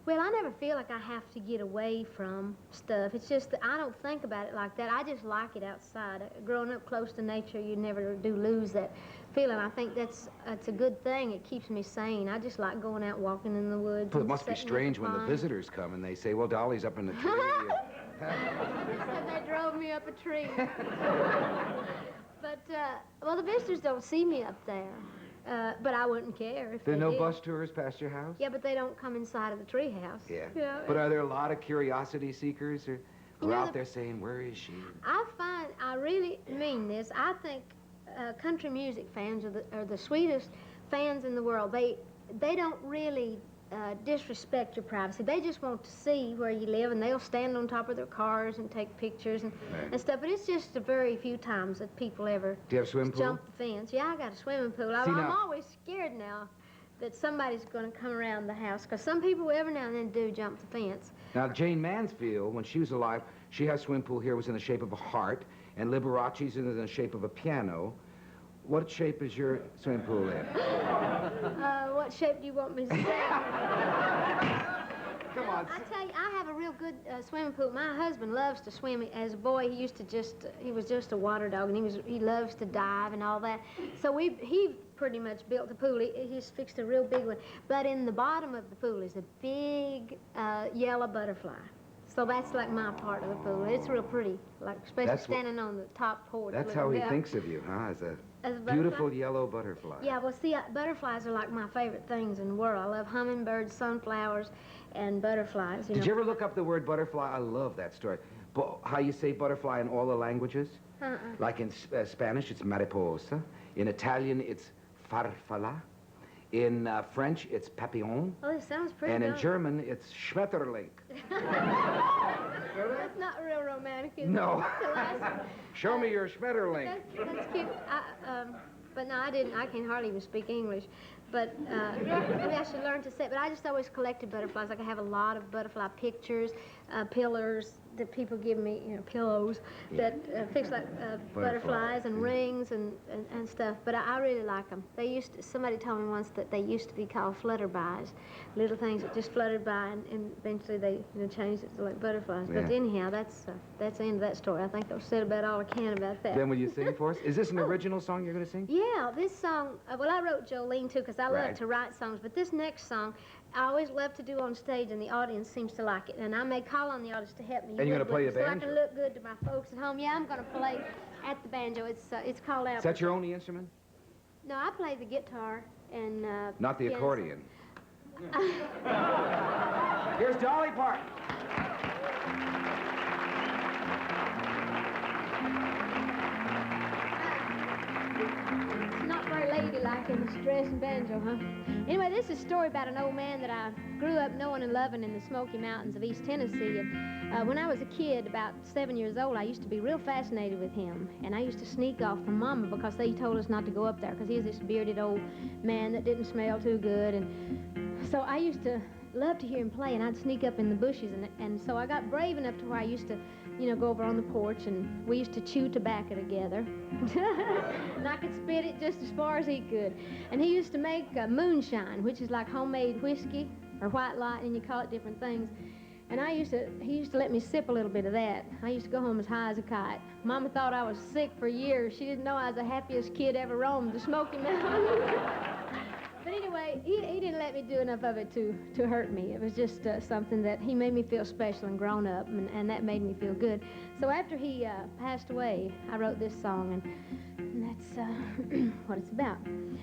Well, I never feel like I have to get away from stuff. It's just that I don't think about it like that. I just like it outside. Growing up close to nature, you never do lose that feeling. I think that's a good thing. It keeps me sane. I just like going out walking in the woods. Well, it must be strange when the visitors come and they say, well, Dolly's up in the tree. They said they drove me up a tree. But, well, the visitors don't see me up there. But I wouldn't care if There are no did. bus tours past your house? Yeah, but they don't come inside of the tree house. Yeah. Yeah. But are there a lot of curiosity seekers who are out there saying, where is she? I really mean this. I think country music fans are the sweetest fans in the world. They don't really disrespect your privacy. They just want to see where you live, and they'll stand on top of their cars and take pictures and stuff. But it's just a very few times that people ever Do you have a swimming pool? jump the fence. Yeah, I got a swimming pool. I'm always scared now that somebody's going to come around the house, because some people every now and then do jump the fence. Now, Jane Mansfield, when she was alive, she had a swimming pool here, was in the shape of a heart, and Liberace's in the shape of a piano. What shape is your swimming pool in? What shape do you want me to say? Come on. I tell you, I have a real good swimming pool. My husband loves to swim. As a boy, he used to he was just a water dog, and he loves to dive and all that. So he pretty much built the pool. He's fixed a real big one. But in the bottom of the pool is a big yellow butterfly. So that's like my part of the pool. It's real pretty, like especially standing on the top porch. That's how he thinks of you, huh? As a As a butterfly? Beautiful yellow butterfly. Yeah, well, see, butterflies are like my favorite things in the world. I love hummingbirds, sunflowers, and butterflies. Did you ever look up the word butterfly? I love that story. How you say butterfly in all the languages? Like in Spanish, it's mariposa. In Italian, it's farfalla. In French, it's papillon. Oh, this sounds pretty And in good. German, it's Schmetterling. That's not real romantic, is No. it? Show me your Schmetterling. That's cute. But no, I didn't. I can hardly even speak English. But maybe I should learn to say it. But I just always collected butterflies. Like I have a lot of butterfly pictures, pillars that people give me, pillows that fix like butterflies and rings and stuff. But I really like them. Somebody told me once that they used to be called flutterbys, little things that just fluttered by, and eventually they changed it to like butterflies. Yeah. But anyhow, that's the end of that story. I think I've said about all I can about that. Then will you sing for us? Is this an original song you're going to sing? Yeah, this song, well, I wrote Jolene, too, because I love Right. to write songs, but this next song, I always love to do on stage, and the audience seems to like it, and I may call on the audience to help me. And you're gonna play the So I banjo? can look good to my folks at home. Yeah, I'm going to play at the banjo. It's called Applejack. Is that your only instrument? No, I play the guitar and... Not the piano. accordion. Here's Dolly Parton. It's not very ladylike in this dress and banjo, huh? Anyway, this is a story about an old man that I grew up knowing and loving in the Smoky Mountains of East Tennessee. And when I was a kid, about 7 years old, I used to be real fascinated with him. And I used to sneak off from Mama because they told us not to go up there because he was this bearded old man that didn't smell too good. And so I used to love to hear him play, and I'd sneak up in the bushes. And so I got brave enough to where I used to, go over on the porch, and we used to chew tobacco together. And I could spit it just as far as he could. And he used to make moonshine, which is like homemade whiskey or white lightning, you call it different things. And he used to let me sip a little bit of that. I used to go home as high as a kite. Mama thought I was sick for years. She didn't know I was the happiest kid ever roamed the Smoky Mountains. But anyway, he didn't let me do enough of it to hurt me. It was just something that he made me feel special and grown up, and that made me feel good. So after he passed away, I wrote this song, and that's what it's about.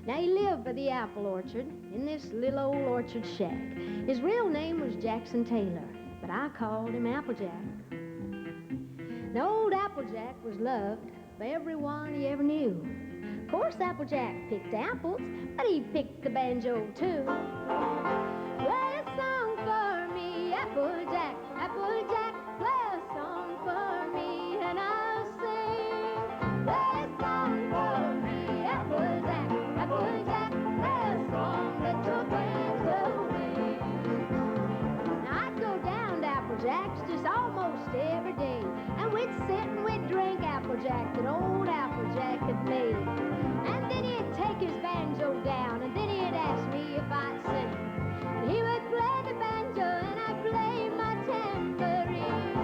Now, he lived by the apple orchard in this little old orchard shack. His real name was Jackson Taylor, but I called him Applejack. The old Applejack was loved by everyone he ever knew. Of course, Applejack picked apples, but he picked the banjo, too. Play a song for me, Applejack, Applejack, play a song for me, and I'll sing. Play a song for me, Applejack, Applejack, play a song, let your banjo ring. Now, I'd go down to Applejack's just almost every day, and we'd sit and we'd drink Applejack that old Applejack had made. And then he'd take his banjo down, and then he'd ask me if I'd sing. And he would play the banjo, and I'd play my tambourine.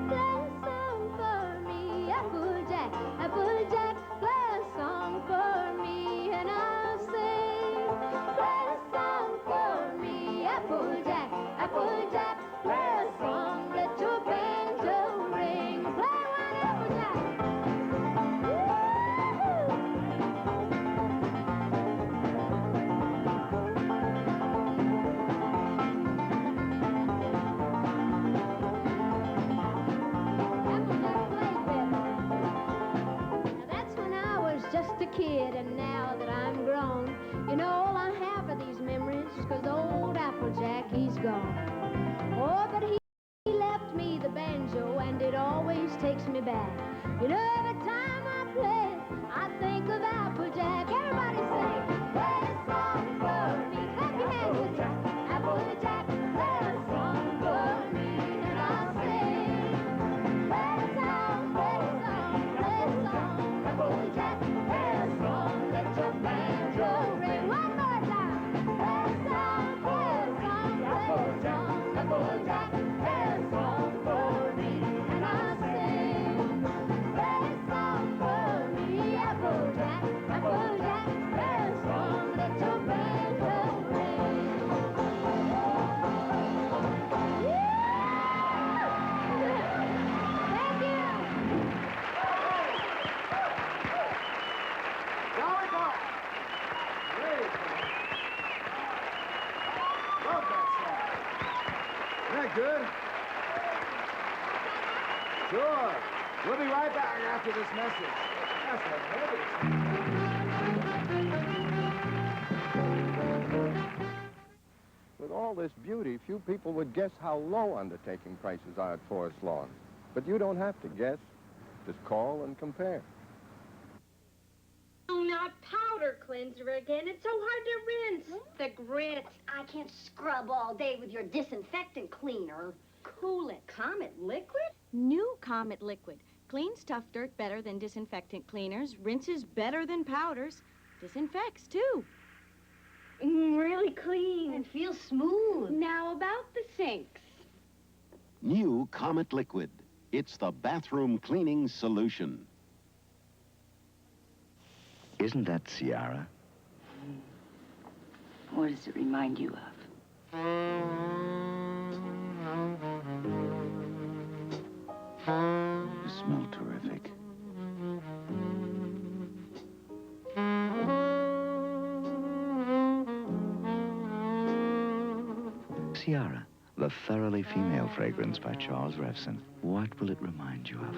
Play a song for me, Applejack, Applejack, play a song for me, and I'll sing. Play a song for me, Applejack, Applejack, play a song, let your banjo ring. Play one, Applejack. Just a kid, and now that I'm grown, all I have are these memories, 'cause old Applejack, he's gone. Oh, but he left me the banjo, and it always takes me back. Every time I play it, I think of Applejack. Everybody sing, play a song for me. Clap your hands with it. Applejack, play a song for me, and I'll sing. Play a song, play a song, play a song, Applejack. Play a song, let your banjo ring. One more time. Play a song, play a song, play a song, Applejack. Play a song for me, and I'll sing. Play a song for me, good? Sure. We'll be right back after this message. That's a heavy. With all this beauty, few people would guess how low undertaking prices are at Forest Lawn. But you don't have to guess. Just call and compare. Oh, not powder cleanser again. It's so hard to rinse. The grits. I can't scrub all day with your disinfectant cleaner. Cool it. Comet Liquid? New Comet Liquid. Cleans tough dirt better than disinfectant cleaners, rinses better than powders, disinfects, too. Really clean. And feels smooth. Now about the sinks. New Comet Liquid. It's the bathroom cleaning solution. Isn't that Ciara? What does it remind you of? You smell terrific. Ciara, the thoroughly female fragrance by Charles Revson. What will it remind you of?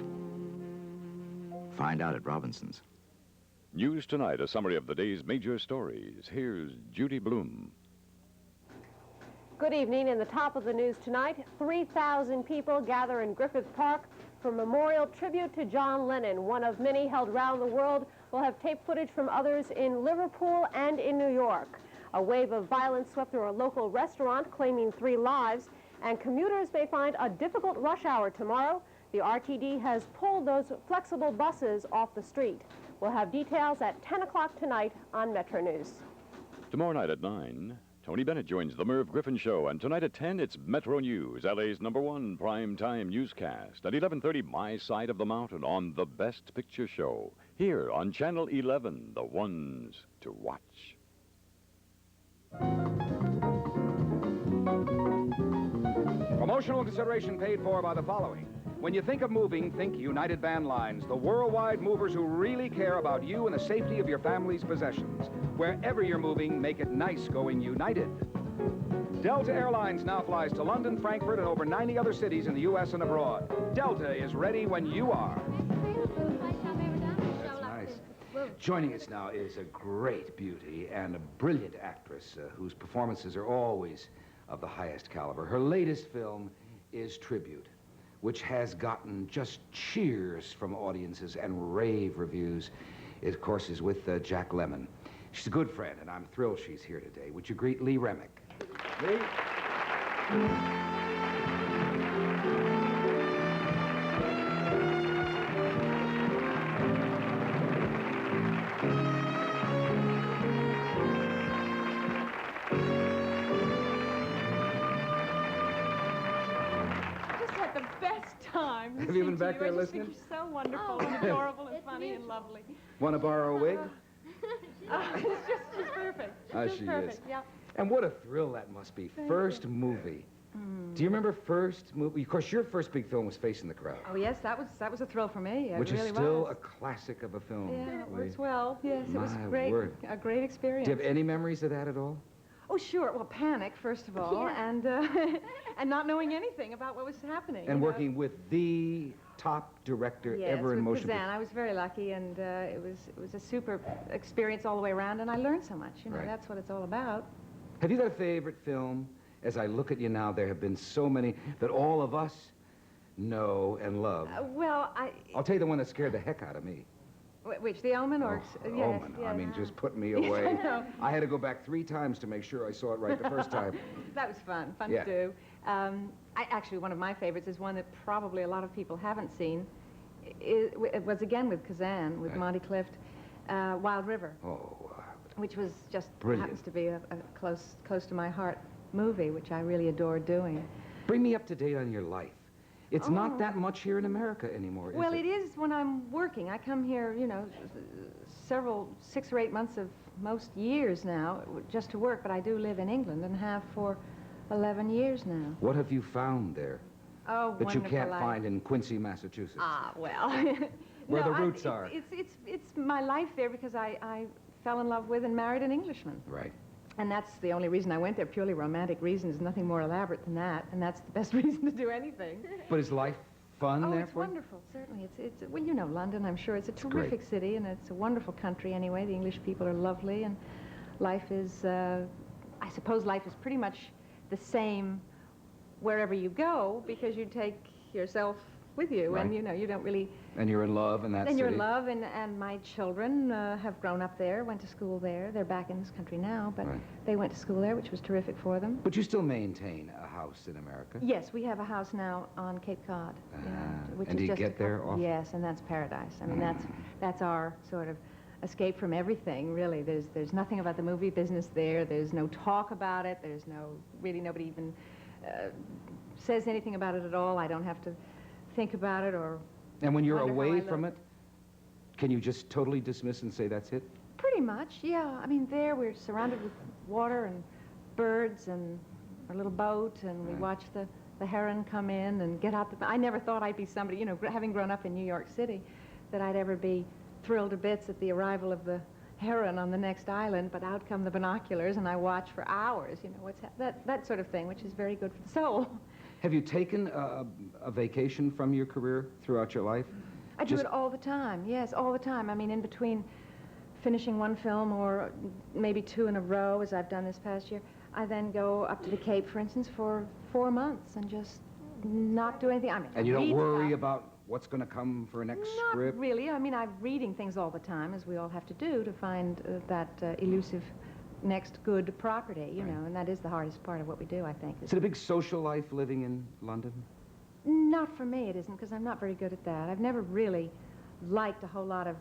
Find out at Robinson's. News tonight, a summary of the day's major stories. Here's Judy Bloom. Good evening. In the top of the news tonight, 3,000 people gather in Griffith Park for a memorial tribute to John Lennon. One of many held around the world. Will have tape footage from others in Liverpool and in New York. A wave of violence swept through a local restaurant, claiming 3 lives, and commuters may find a difficult rush hour tomorrow. The RTD has pulled those flexible buses off the street. We'll have details at 10 o'clock tonight on Metro News. Tomorrow night at 9, Tony Bennett joins the Merv Griffin Show. And tonight at 10, it's Metro News, LA's #1 primetime newscast. At 11:30, My Side of the Mountain on The Best Picture Show. Here on Channel 11, the ones to watch. Promotional consideration paid for by the following. When you think of moving, think United Van Lines, the worldwide movers who really care about you and the safety of your family's possessions. Wherever you're moving, make it nice going United. Delta Airlines now flies to London, Frankfurt, and over 90 other cities in the U.S. and abroad. Delta is ready when you are. That's nice. Joining us now is a great beauty and a brilliant actress whose performances are always of the highest caliber. Her latest film is Tribute, which has gotten just cheers from audiences and rave reviews. It, of course, is with Jack Lemmon. She's a good friend, and I'm thrilled she's here today. Would you greet Lee Remick? Lee? Have you been back there listening? I just think you're so wonderful and adorable and funny and lovely. Want to borrow a wig? She's perfect. She perfect. is. Yep. And what a thrill that must be. First movie. Do you remember first movie? Of course, your first big film was Facing the Crowd. Oh, yes, that was a thrill for me. It which really is still was. a classic of a film. Yeah, it works well. Yes, it was My great. word. A great experience. Do you have any memories of that at all? Oh, sure. Well, panic, first of all, and not knowing anything about what was happening. And working with the top director ever in motion pictures. I was very lucky, and it was a super experience all the way around, and I learned so much. You know, that's what it's all about. Have you got a favorite film? As I look at you now, there have been so many that all of us know and love. I'll tell you the one that scared the heck out of me. Which, The Omen, or yes, Omen. yes. I mean, just put me away. I know. I had to go back 3 times to make sure I saw it right the first time. That was fun to do. Actually, one of my favorites is one that probably a lot of people haven't seen. It was again with Kazan, with Monty Clift, Wild River. Which was just happens to be a close to my heart movie, which I really adore doing. Bring me up to date on your life. It's not that much here in America anymore, is it? Well, it is when I'm working. I come here, 6 or 8 months of most years now, just to work, but I do live in England and have for 11 years now. What have you found there? Oh, that you can't find in Quincy, Massachusetts? Well. Where the roots are. It's my life there because I fell in love with and married an Englishman. Right. And that's the only reason I went there, purely romantic reasons, nothing more elaborate than that. And that's the best reason to do anything. But is life fun there it's for you? wonderful, certainly. Well, you know London, I'm sure. It's a terrific city, and it's a wonderful country anyway. The English people are lovely, and life is, I suppose life is pretty much the same wherever you go, because you take yourself with you, and you know, you don't really... And you're in love in that city? And you're in love, and my children have grown up there, went to school there. They're back in this country now, but they went to school there, which was terrific for them. But you still maintain a house in America? Yes, we have a house now on Cape Cod. Which and is do you just get there often? Yes, and that's paradise. I mean, that's our sort of escape from everything, really. There's nothing about the movie business there. There's no talk about it. There's nobody even says anything about it at all. I don't have to think about it or... And when you're away from it, can you just totally dismiss and say that's it? Pretty much, yeah. I mean, there we're surrounded with water and birds and our little boat, and we watch the heron come in and get out I never thought I'd be somebody, you know, having grown up in New York City, that I'd ever be thrilled to bits at the arrival of the heron on the next island, but out come the binoculars and I watch for hours, you know, that sort of thing, which is very good for the soul. Have you taken a vacation from your career throughout your life? I do it all the time, yes, all the time. I mean, in between finishing one film or maybe two in a row, as I've done this past year, I then go up to the Cape, for instance, for 4 months and just not do anything. I mean, and you don't worry about what's going to come for a next script? Not really. I mean, I'm reading things all the time, as we all have to do, to find that elusive next good property, you know, and that is the hardest part of what we do, I think. Is it a big social life living in London? Not for me, it isn't, because I'm not very good at that. I've never really liked a whole lot of,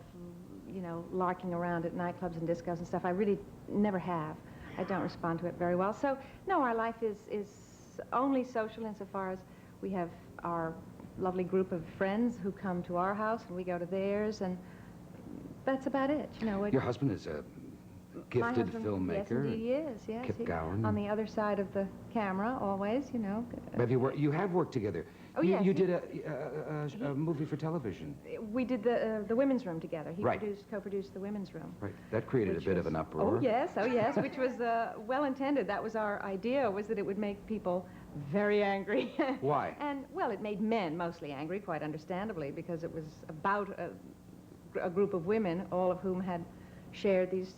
you know, larking around at nightclubs and discos and stuff. I really never have. I don't respond to it very well. So, no, our life is only social insofar as we have our lovely group of friends who come to our house and we go to theirs, and that's about it, you know. Your husband is a gifted filmmaker. Yes, indeed he is, yes. Kip Gowan. On the other side of the camera, always, you know. You have worked together. Oh, yes. You did a movie for television. We did the Women's Room together. He Right. co-produced the Women's Room. Right. That created a bit of an uproar. Oh, yes, which was well-intended. That was our idea, was that it would make people very angry. Why? And, well, it made men mostly angry, quite understandably, because it was about a group of women, all of whom had shared these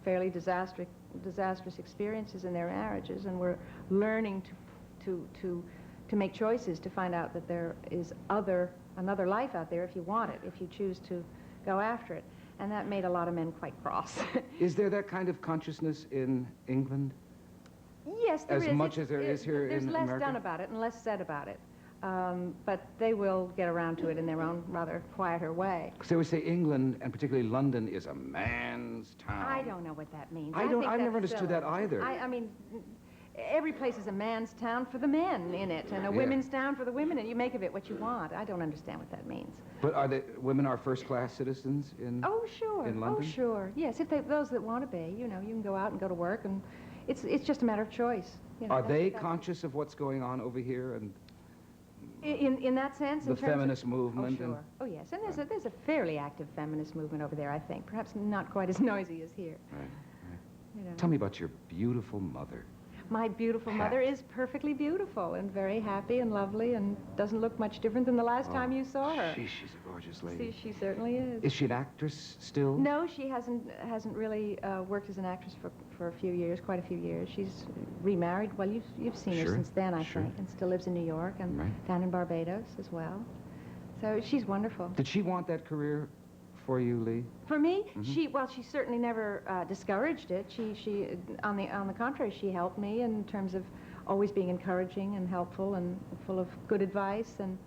fairly disastrous experiences in their marriages, and were learning to make choices, to find out that there is another life out there if you want it, if you choose to go after it. And that made a lot of men quite cross. Is there that kind of consciousness in England? Yes, there is. As much as there is here in America? There's less done about it and less said about it. But they will get around to it in their own rather quieter way. So we say England, and particularly London, is a man's town. I don't know what that means. I've never understood that either. I mean, every place is a man's town for the men in it, and a women's town for the women, and you make of it what you want. I don't understand what that means. But women are first-class citizens in in London? Oh, sure. Yes, if those that want to be, you know, you can go out and go to work, and it's just a matter of choice. You know, are they conscious of what's going on over here? And in that sense, the feminist movement? Oh, sure. Oh, yes, and there's a fairly active feminist movement over there, I think. Perhaps not quite as noisy as here. Right. You know. Tell me about your beautiful mother. My beautiful mother is perfectly beautiful and very happy and lovely and doesn't look much different than the last time you saw her. She's a gorgeous lady. See, she certainly is. Is she an actress still? No, she hasn't really worked as an actress for a few years, quite a few years. She's remarried. Well, you've seen her since then, I think, and still lives in New York and down in Barbados as well. So she's wonderful. Did she want that career for you, Lee? For me, she certainly never discouraged it. She on the contrary, she helped me in terms of always being encouraging and helpful and full of good advice, and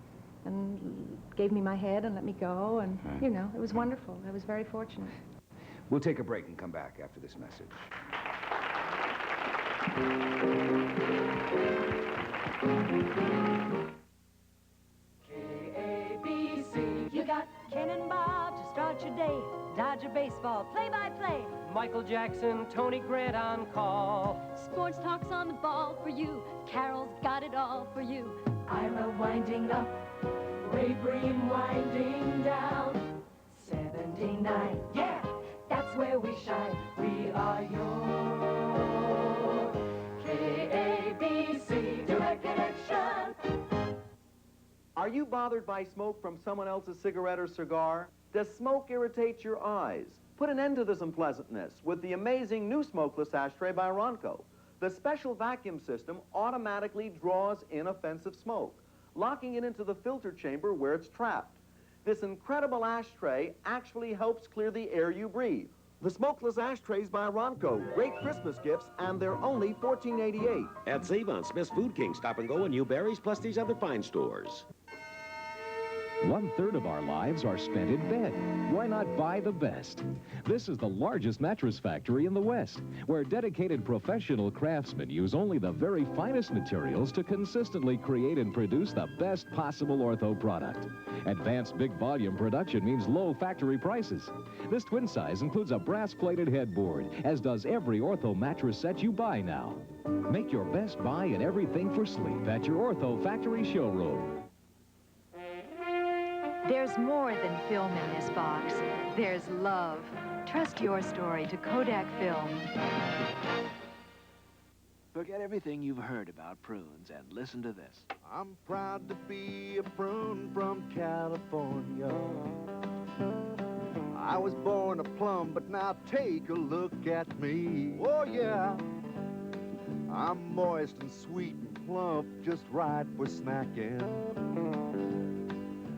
gave me my head and let me go, and you know, it was wonderful. I was very fortunate. We'll take a break and come back after this message. K-A-B-C. You got Ken and Bob to start your day. Dodger baseball, play-by-play. Michael Jackson, Tony Grant on call. Sports talk's on the ball for you. Carol's got it all for you. Ira winding up, Ray Bream winding down. 79, yeah, that's where we shine. We are yours. circulation. Are you bothered by smoke from someone else's cigarette or cigar? Does smoke irritate your eyes? Put an end to this unpleasantness with the amazing new smokeless ashtray by Ronco. The special vacuum system automatically draws inoffensive smoke, locking it into the filter chamber where it's trapped. This incredible ashtray actually helps clear the air you breathe. The smokeless ashtrays by Ronco. Great Christmas gifts, and they're only $14.88. At Save on Smith's Food King Stop and Go and Newberry's, plus these other fine stores. 1/3 of our lives are spent in bed. Why not buy the best? This is the largest mattress factory in the West, where dedicated professional craftsmen use only the very finest materials to consistently create and produce the best possible ortho product. Advanced big volume production means low factory prices. This twin size includes a brass-plated headboard, as does every ortho mattress set you buy now. Make your best buy in everything for sleep at your ortho factory showroom. There's more than film in this box. There's love. Trust your story to Kodak Film. Forget everything you've heard about prunes and listen to this. I'm proud to be a prune from California. I was born a plum, but now take a look at me. Oh, yeah. I'm moist and sweet and plump, just right for snacking.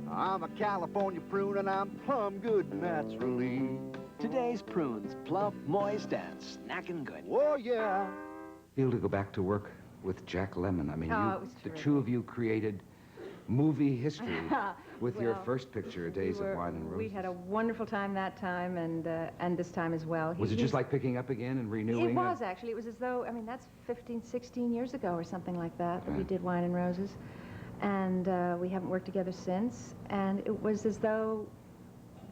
I'm a California prune, and I'm plumb good naturally. Today's prunes, plump, moist, and snacking good. Oh, yeah. Feel to go back to work with Jack Lemmon. I mean, it was the terrific. two of you created movie history with your first picture, Days of Wine and Roses. We had a wonderful time that time, and this time as well. Was it just like picking up again and renewing? It was, actually. It was as though, I mean, that's 15, 16 years ago or something like that, that we did Wine and Roses. And we haven't worked together since. And it was as though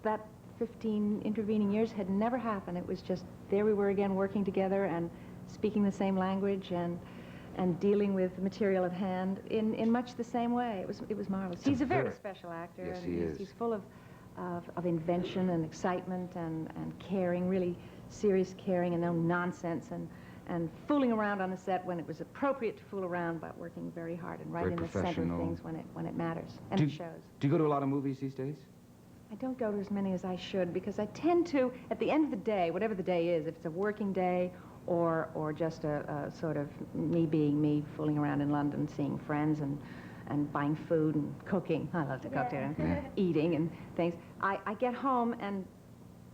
that 15 intervening years had never happened. It was just, there we were again working together and speaking the same language and dealing with the material at hand in much the same way. It was marvelous. He's a very special actor. Yes, and he is. He's full of invention and excitement and caring, really serious caring and no nonsense and fooling around on the set when it was appropriate to fool around, but working very hard and right in the center of things when it matters, and it shows. Do you go to a lot of movies these days? I don't go to as many as I should because I tend to, at the end of the day, whatever the day is, if it's a working day or just a sort of me being me, fooling around in London, seeing friends and buying food and cooking. I love to cook too. Yeah. Eating and things. I get home and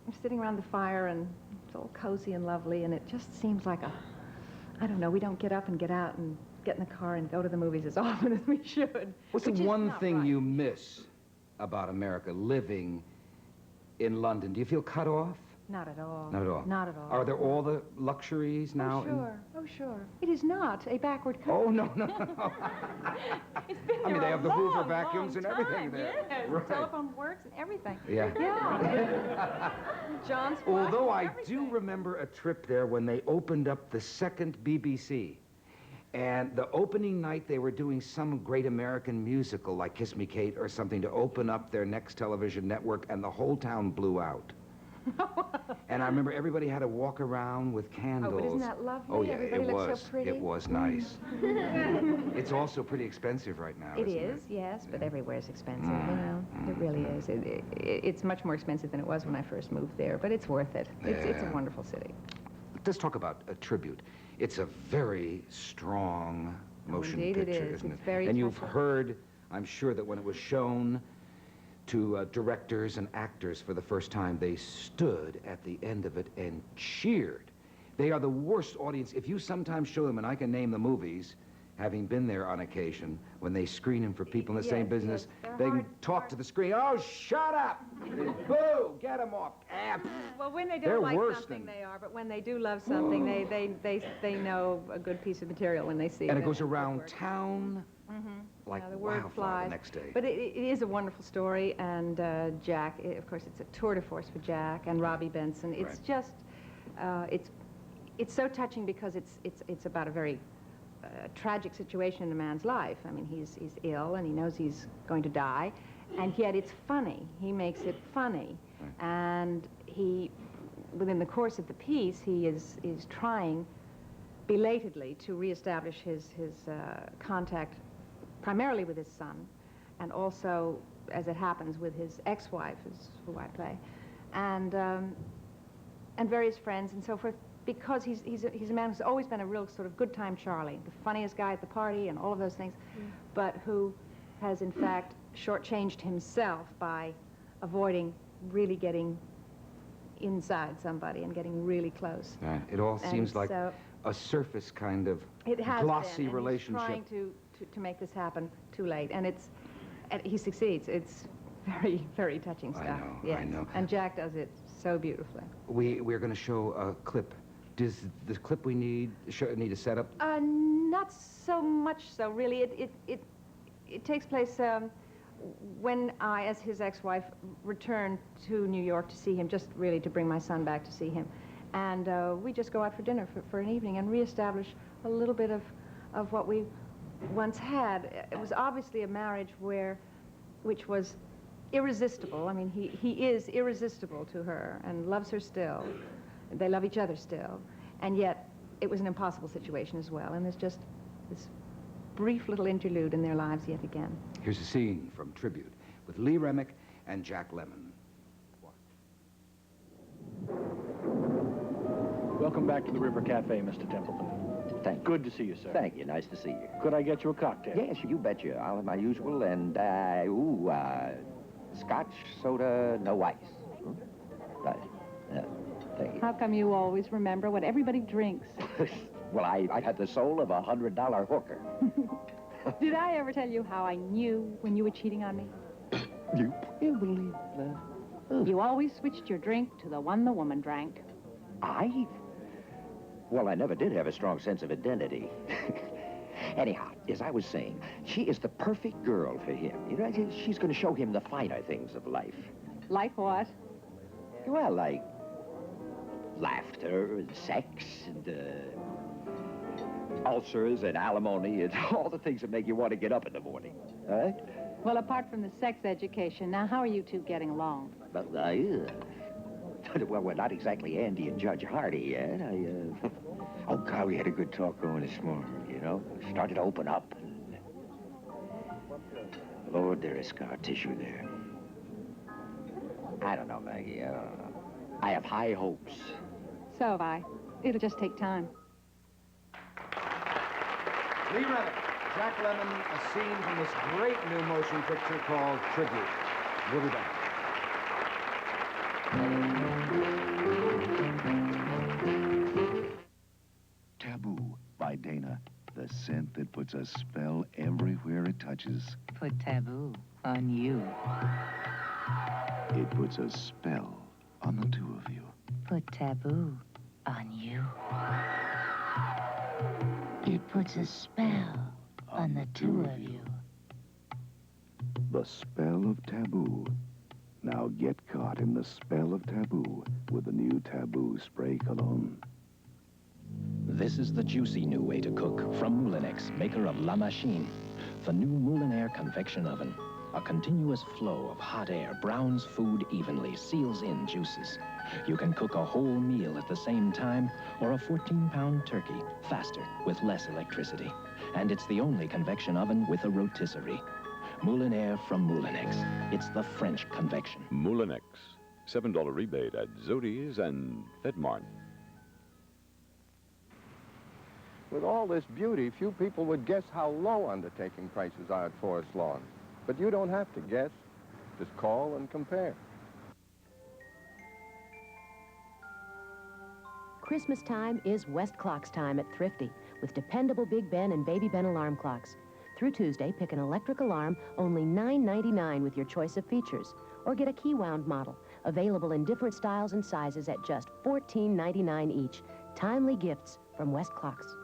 I'm sitting around the fire and it's all cozy and lovely, and it just seems like I don't know, we don't get up and get out and get in the car and go to the movies as often as we should. What's the one thing you miss about America, living in London? Do you feel cut off? Not at all. Not at all? Not at all. Are there all the luxuries now? Oh, sure. Oh, sure. It is not a backward country. Oh, no. It's been I mean, there they a have the long, Hoover vacuums long and everything time. there. Yes, Right. the telephone works and everything. Yeah. Yeah. John's Although I do remember a trip there when they opened up the second BBC. And the opening night, they were doing some great American musical, like Kiss Me, Kate, or something, to open up their next television network, and the whole town blew out. And I remember everybody had to walk around with candles. Oh, but isn't that lovely? Oh, yeah, Everybody it looks was. so pretty. It was nice. It's also pretty expensive right now, It isn't is, it? yes, but everywhere's expensive, you know. It really is. It's much more expensive than it was when I first moved there, but it's worth it. It's a wonderful city. Let's talk about a tribute. It's a very strong motion indeed it picture, is. isn't It's it? very And you've special. heard, I'm sure, that when it was shown to directors and actors for the first time, they stood at the end of it and cheered. They are the worst audience. If you sometimes show them, and I can name the movies, having been there on occasion, when they screen them for people in the same business, they can talk to the screen. Oh, shut up! Boo! Get them off! Well, when they They're don't like worse something, they are, but when they do love something, they know a good piece of material when they see it. And it goes around town like the word wildfire flies. the next day. But it is a wonderful story, and Jack, of course, it's a tour de force for Jack and Robbie Benson. It's just, it's so touching because it's about a very tragic situation in a man's life. I mean, he's ill and he knows he's going to die, and yet it's funny. He makes it funny, and within the course of the piece, he is trying belatedly to reestablish his contact primarily with his son, and also, as it happens, with his ex-wife, who I play, and various friends and so forth, because he's a man who's always been a real sort of good time Charlie, the funniest guy at the party and all of those things, but who has in fact shortchanged himself by avoiding really getting inside somebody and getting really close. It all seems like so a surface kind of it has glossy been, and relationship. He's trying to make this happen too late, and he succeeds. It's very, very touching stuff. I know. And Jack does it so beautifully. We're going to show a clip. Does the clip we need a setup? Not so much so, really. It takes place when I, as his ex-wife, returned to New York to see him, just really to bring my son back to see him. And we just go out for dinner for an evening and reestablish a little bit of what we once had. It was obviously a marriage which was irresistible. I mean, he is irresistible to her and loves her still. They love each other still. And yet, it was an impossible situation as well. And there's just this brief little interlude in their lives yet again. Here's a scene from Tribute with Lee Remick and Jack Lemmon. Welcome back to the River Cafe, Mr. Templeton. Thank you. Good to see you, sir. Thank you. Nice to see you. Could I get you a cocktail? Yes, you betcha. I'll have my usual and, scotch, soda, no ice. Right. Thank you. How come you always remember what everybody drinks? Well, I had the soul of a $100 hooker. Did I ever tell you how I knew when you were cheating on me? You believe that? You always switched your drink to the one the woman drank. Well, I never did have a strong sense of identity. Anyhow, as I was saying, she is the perfect girl for him. You know, she's going to show him the finer things of life. Like what? Well, like laughter and sex and ulcers and alimony and all the things that make you want to get up in the morning. All right? Well, apart from the sex education, now how are you two getting along? Well, well, we're not exactly Andy and Judge Hardy yet. Oh, God, we had a good talk going this morning, you know. Started to open up. And... Lord, there is scar tissue there. I don't know, Maggie. I don't know. I have high hopes. So have I. It'll just take time. Lee Remick, Jack Lemmon, a scene from this great new motion picture called Tribute. We'll be back. Taboo by Dana. The scent that puts a spell everywhere it touches. Put taboo on you. It puts a spell on the two of you. Put taboo on you. It puts a spell on the two of you. The spell of taboo. Now get caught in the spell of taboo with the new Taboo Spray Cologne. This is the juicy new way to cook from Moulinex, maker of La Machine. The new Moulin Air convection oven. A continuous flow of hot air browns food evenly, seals in juices. You can cook a whole meal at the same time, or a 14-pound turkey, faster, with less electricity. And it's the only convection oven with a rotisserie. Moulin Air from Moulinex. It's the French convection. Moulinex. $7 rebate at Zodi's and FedMart. With all this beauty, few people would guess how low undertaking prices are at Forest Lawn. But you don't have to guess. Just call and compare. Christmas time is West Clocks time at Thrifty with dependable Big Ben and Baby Ben alarm clocks. Through Tuesday, pick an electric alarm, only $9.99 with your choice of features. Or get a key-wound model, available in different styles and sizes at just $14.99 each. Timely gifts from West Clocks.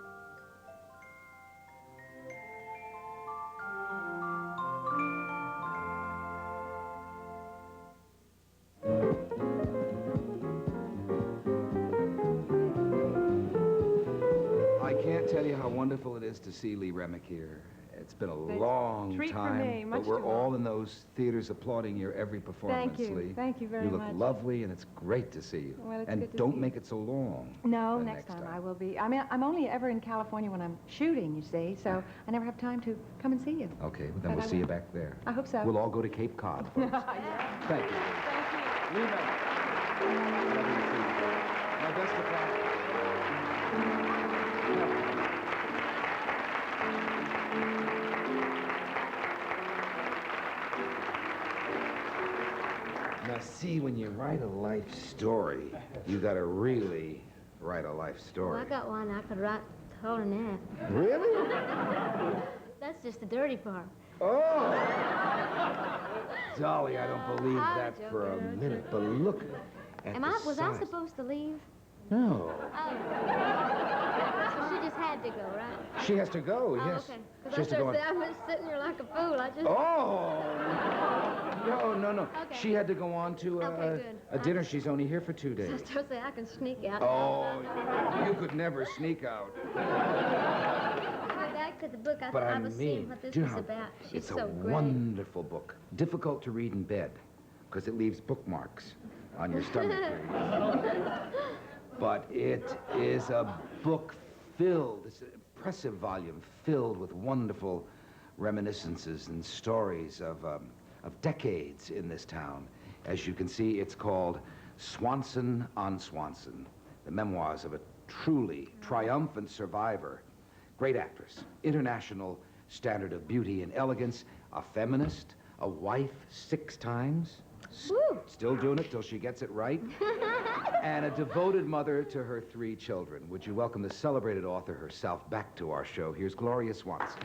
I can't tell you how wonderful it is to see Lee Remick here. It's been a long treat time, for me, much but we're too all long. in those theaters applauding your every performance, Thank you. Lee. Thank you very You look much. lovely, and it's great to see you. Well, it's and good to don't see make it so long. No, the next time I will be. I mean, I'm only ever in California when I'm shooting, you see, so I never have time to come and see you. Okay, well, then But we'll I see you will. back there. I hope so. We'll all go to Cape Cod, folks. Yeah. Thank you. Thank you. Lena. Lovely to see you. My best of luck. Now, see, when you write a life story, you got to really write a life story. Well, I got one I could write taller than that. Really? That's just the dirty part. Oh! Dolly, I don't believe I'm that joking, for a I'm minute, but look at Was I size. supposed to leave? No. Oh. So she just had to go, right? She has to go, Oh, yes. okay. She Because has to I go on. started saying, I've been sitting here like a fool. I just... Oh! No. Okay. She had to go on to Okay, a good. dinner. She's only here for 2 So I days. started saying I can sneak out. Oh, you could never sneak out. Back to the book. I But thought I I was mean, seeing what this do you was know, about. She's it's so a great. wonderful book. Difficult to read in bed because it leaves bookmarks on your stomach. But it is a book filled, it's an impressive volume filled with wonderful reminiscences and stories of decades in this town. As you can see, it's called Swanson on Swanson, the memoirs of a truly triumphant survivor. Great actress, international standard of beauty and elegance, a feminist, a wife 6 times, still doing it till she gets it right, and a devoted mother to her 3 children. Would you welcome the celebrated author herself back to our show? Here's Gloria Swanson.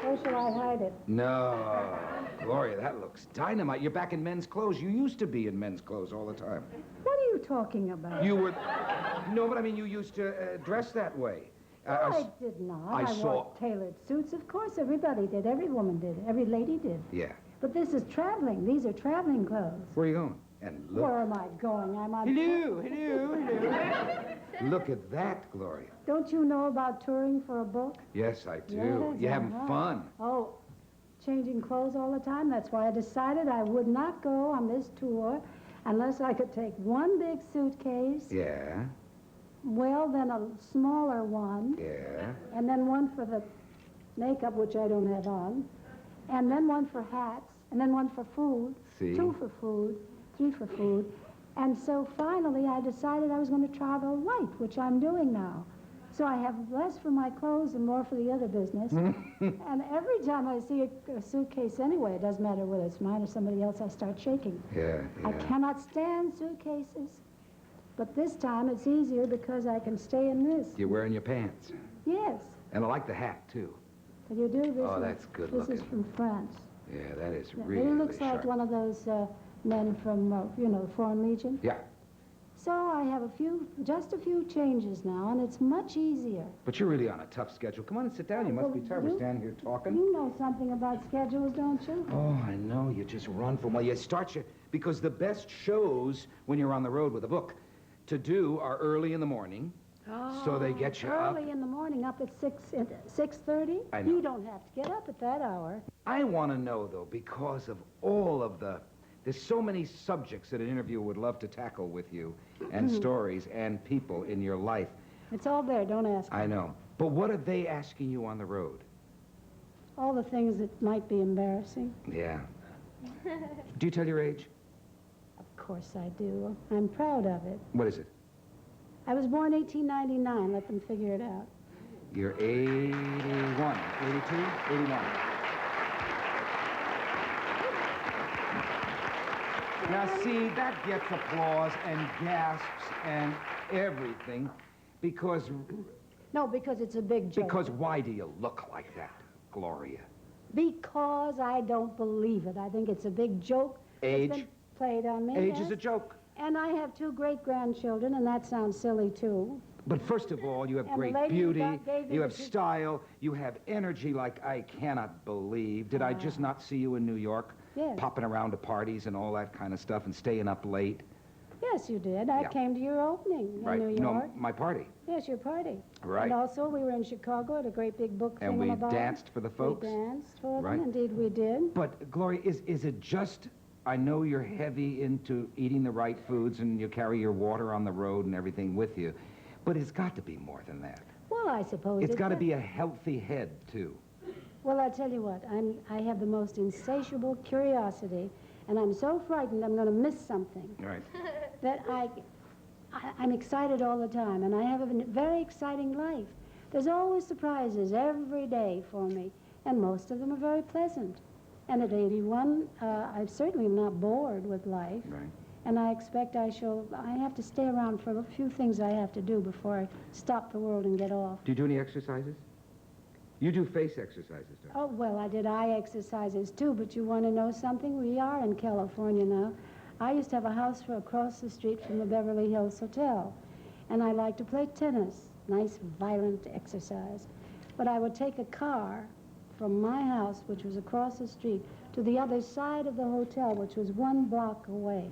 Where shall I hide it? No, Gloria, that looks dynamite. You're back in men's clothes. You used to be in men's clothes all the time. What are you talking about? You were... No, but I mean, you used to dress that way. I did not. I saw... wore tailored suits. Of course, everybody did. Every woman did. Every lady did. Yeah. But this is traveling. These are traveling clothes. Where are you going? And look... Where am I going? I'm on... Hello. Look at that, Gloria. Don't you know about touring for a book? Yes, I do. Yes, You're having uh-huh. fun. Oh, changing clothes all the time. That's why I decided I would not go on this tour unless I could take one big suitcase. Yeah. Well, then a smaller one. Yeah. And then one for the makeup, which I don't have on. And then one for hats. And then one for food. See? 2 for food. 3 for food. And so finally I decided I was going to travel light, which I'm doing now. So I have less for my clothes and more for the other business. And every time I see a suitcase anyway, it doesn't matter whether it's mine or somebody else, I start shaking. Yeah. I cannot stand suitcases. But this time it's easier because I can stay in this. You're wearing your pants. Yes. And I like the hat, too. Can you do this? Oh, that's good This looking. is from France. Yeah, that is Yeah, really he looks like sharp. one of those men from, the Foreign Legion. Yeah. So I have just a few changes now, and it's much easier. But you're really on a tough schedule. Come on and sit down. You must be tired. We're standing here talking. You know something about schedules, don't you? Oh, I know. You just run from... Well, you start your... Because the best shows when you're on the road with a book to do are early in the morning. Oh, So they get you up. early in the morning, up at 6:30. I know. You don't have to get up at that hour. I want to know, though, because of all of the... There's so many subjects that an interviewer would love to tackle with you, and stories and people in your life. It's all there, don't ask. I know. But what are they asking you on the road? All the things that might be embarrassing. Yeah. Do you tell your age? Of course I do. I'm proud of it. What is it? I was born 1899. Let them figure it out. You're 81, 82, 81. Now, see, that gets applause and gasps and everything because... No, because it's a big joke. Because why do you look like that, Gloria? Because I don't believe it. I think it's a big joke. Age? Played on me. Age yes. is a joke. And I have 2 great-grandchildren, and that sounds silly, too. But first of all, you have And the great lady who beauty, gave me you the have style, you have energy like I cannot believe. Did I just not see you in New York? Yes. Popping around to parties and all that kind of stuff and staying up late? Yes, you did. I came to your opening Right. in New No, York. my party. Yes, your party. Right. And also, we were in Chicago at a great big book And we thingamabob. danced for the folks? We danced for Right. them. Indeed, we did. But, Gloria, is it just... I know you're heavy into eating the right foods and you carry your water on the road and everything with you, but it's got to be more than that. Well, I suppose It's got to does. be a healthy head, too. Well, I tell you what, I have the most insatiable curiosity, and I'm so frightened I'm going to miss something Right. that I'm excited all the time, and I have a very exciting life. There's always surprises every day for me, and most of them are very pleasant. And at 81, I certainly am not bored with life. Right. And I expect I have to stay around for a few things I have to do before I stop the world and get off. Do you do any exercises? You do face exercises, don't you? Oh, well, I did eye exercises too, but you want to know something? We are in California now. I used to have a house across the street from the Beverly Hills Hotel, and I like to play tennis, nice violent exercise. But I would take a car from my house, which was across the street, to the other side of the hotel, which was 1 block away.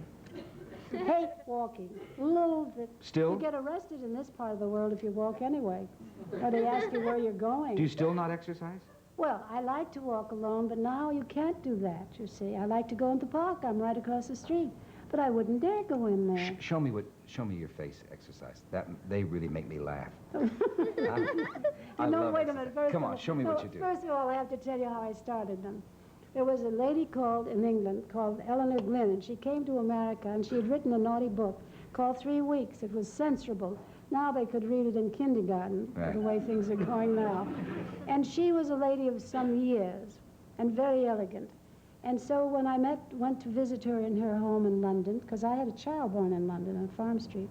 Hate walking. Loathe it. Still? You get arrested in this part of the world if you walk anyway. Or they ask you where you're going. Do you still not exercise? Well, I like to walk alone, but now you can't do that, you see. I like to go in the park. I'm right across the street. But I wouldn't dare go in there. Show me your face exercise. They really make me laugh. I love wait it. a minute. First Come of on, all- show me no, what you do. First of all, I have to tell you how I started them. There was a lady in England called Eleanor Glynn, and she came to America, and she had written a naughty book called 3 Weeks. It was censorable. Now they could read it in kindergarten, Right. the way things are going now. And she was a lady of some years, and very elegant. And so when I went to visit her in her home in London, because I had a child born in London on Farm Street,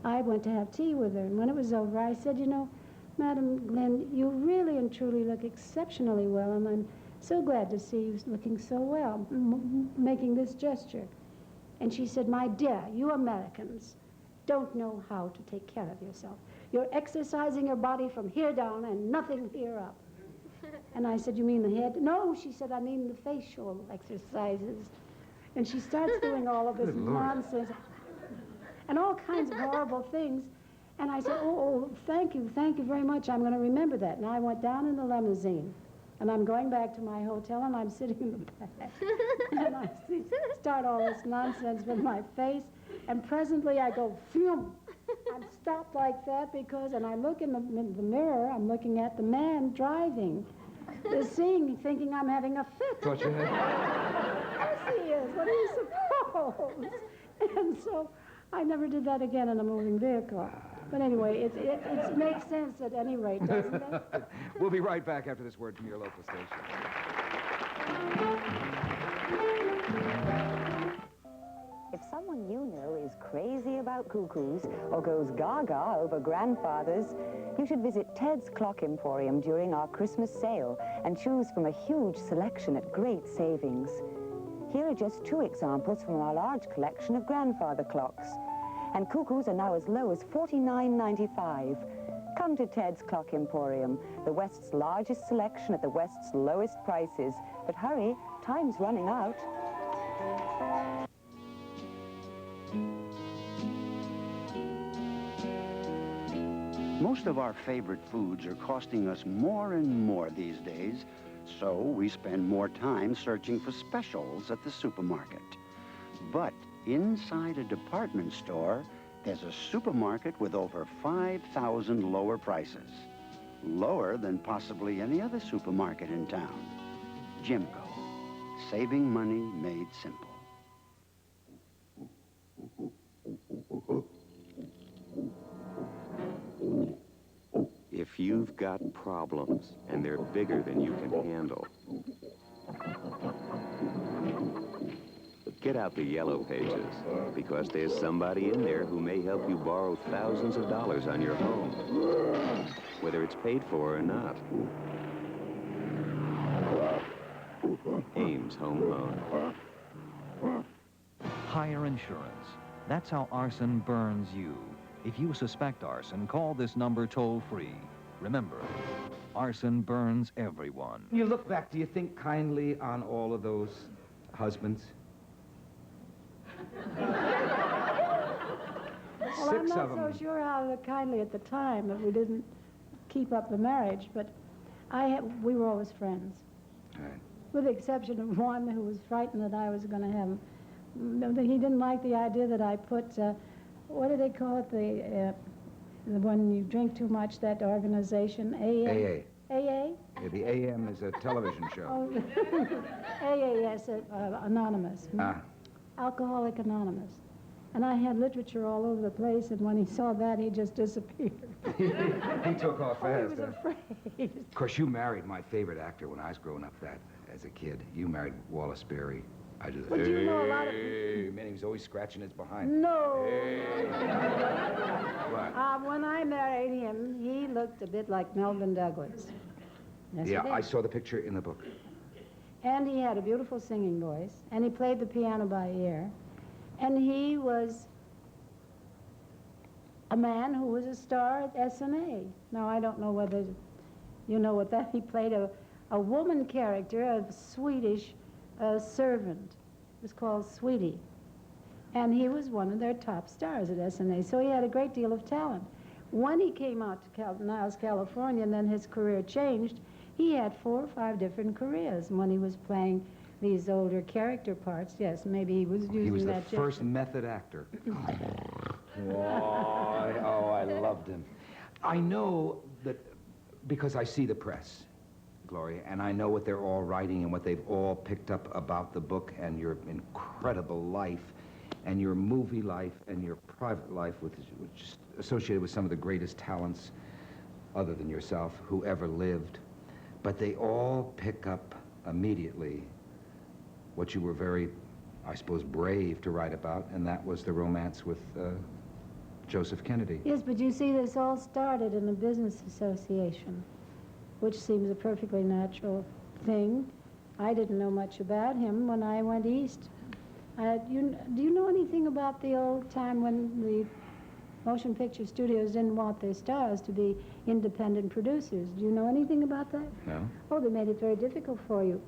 I went to have tea with her. And when it was over, I said, you know, Madam Glynn, you really and truly look exceptionally well, and I'm so glad to see you looking so well, making this gesture. And she said, my dear, you Americans don't know how to take care of yourself. You're exercising your body from here down and nothing here up. And I said, you mean the head? No, she said, I mean the facial exercises. And she starts doing all of this Good Lord. nonsense and all kinds of horrible things. And I said, oh, thank you very much. I'm going to remember that. And I went down in the limousine, and I'm going back to my hotel, and I'm sitting in the back. And I start all this nonsense with my face, and presently I go, phew. I'm stopped like that because, and I look in the mirror, I'm looking at the man driving. They're seeing me thinking I'm having a fit. Thought you had... Yes, he is. What do you suppose? And so I never did that again in a moving vehicle. But anyway, it makes sense at any rate, doesn't it? We'll be right back after this word from your local station. If someone you know is crazy about cuckoos or goes gaga over grandfathers, you should visit Ted's Clock Emporium during our Christmas sale and choose from a huge selection at great savings. Here are just 2 examples from our large collection of grandfather clocks. And cuckoos are now as low as $49.95. Come to Ted's Clock Emporium, the West's largest selection at the West's lowest prices. But hurry, time's running out. Most of our favorite foods are costing us more and more these days, so we spend more time searching for specials at the supermarket. But inside a department store, there's a supermarket with over 5,000 lower prices. Lower than possibly any other supermarket in town. Jimco. Saving money made simple. If you've got problems and they're bigger than you can handle, get out the yellow pages, because there's somebody in there who may help you borrow thousands of dollars on your home, whether it's paid for or not. Ames Home Loan. higher insurance. That's how arson burns you. If you suspect arson, call this number toll-free. Remember, arson burns everyone. You look back, do you think kindly on all of those husbands? Well, I'm not so sure how kindly at the time that we didn't keep up the marriage, but we were always friends. Right. With the exception of one who was frightened that I was going to have he didn't like the idea that I put, what do they call it, the when you drink too much, that organization, AA? AA? Yeah, the AM is a television show. Oh, AA, yes, Anonymous. Alcoholic Anonymous. And I had literature all over the place, and when he saw that, he just disappeared. He took off fast. He was afraid. Of course, you married my favorite actor when I was growing up as a kid. You married Wallace Beery. I just, But you know a lot of man, he was always scratching his behind. No. Hey. What? When I married him, he looked a bit like Melvin Douglas. Yes, Yeah, he did. I saw the picture in the book. And he had a beautiful singing voice, and he played the piano by ear. And he was a man who was a star at SNA. Now, I don't know whether you know what that, he played a woman character, a Swedish servant. It was called Sweetie. And he was one of their top stars at SNA, so he had a great deal of talent. When he came out to Niles, California, and then his career changed, he had 4 or 5 different careers. And when he was playing these older character parts, yes, maybe he was using that. He was the first method actor. Oh, I loved him. I know that because I see the press, Gloria, and I know what they're all writing and what they've all picked up about the book and your incredible life and your movie life and your private life, which is associated with some of the greatest talents other than yourself who ever lived. But they all pick up immediately what you were very, I suppose, brave to write about, and that was the romance with Joseph Kennedy. Yes, but you see, this all started in a business association, which seems a perfectly natural thing. I didn't know much about him when I went east. Do you know anything about the old time when the motion picture studios didn't want their stars to be independent producers? Do you know anything about that? No. Oh, they made it very difficult for you.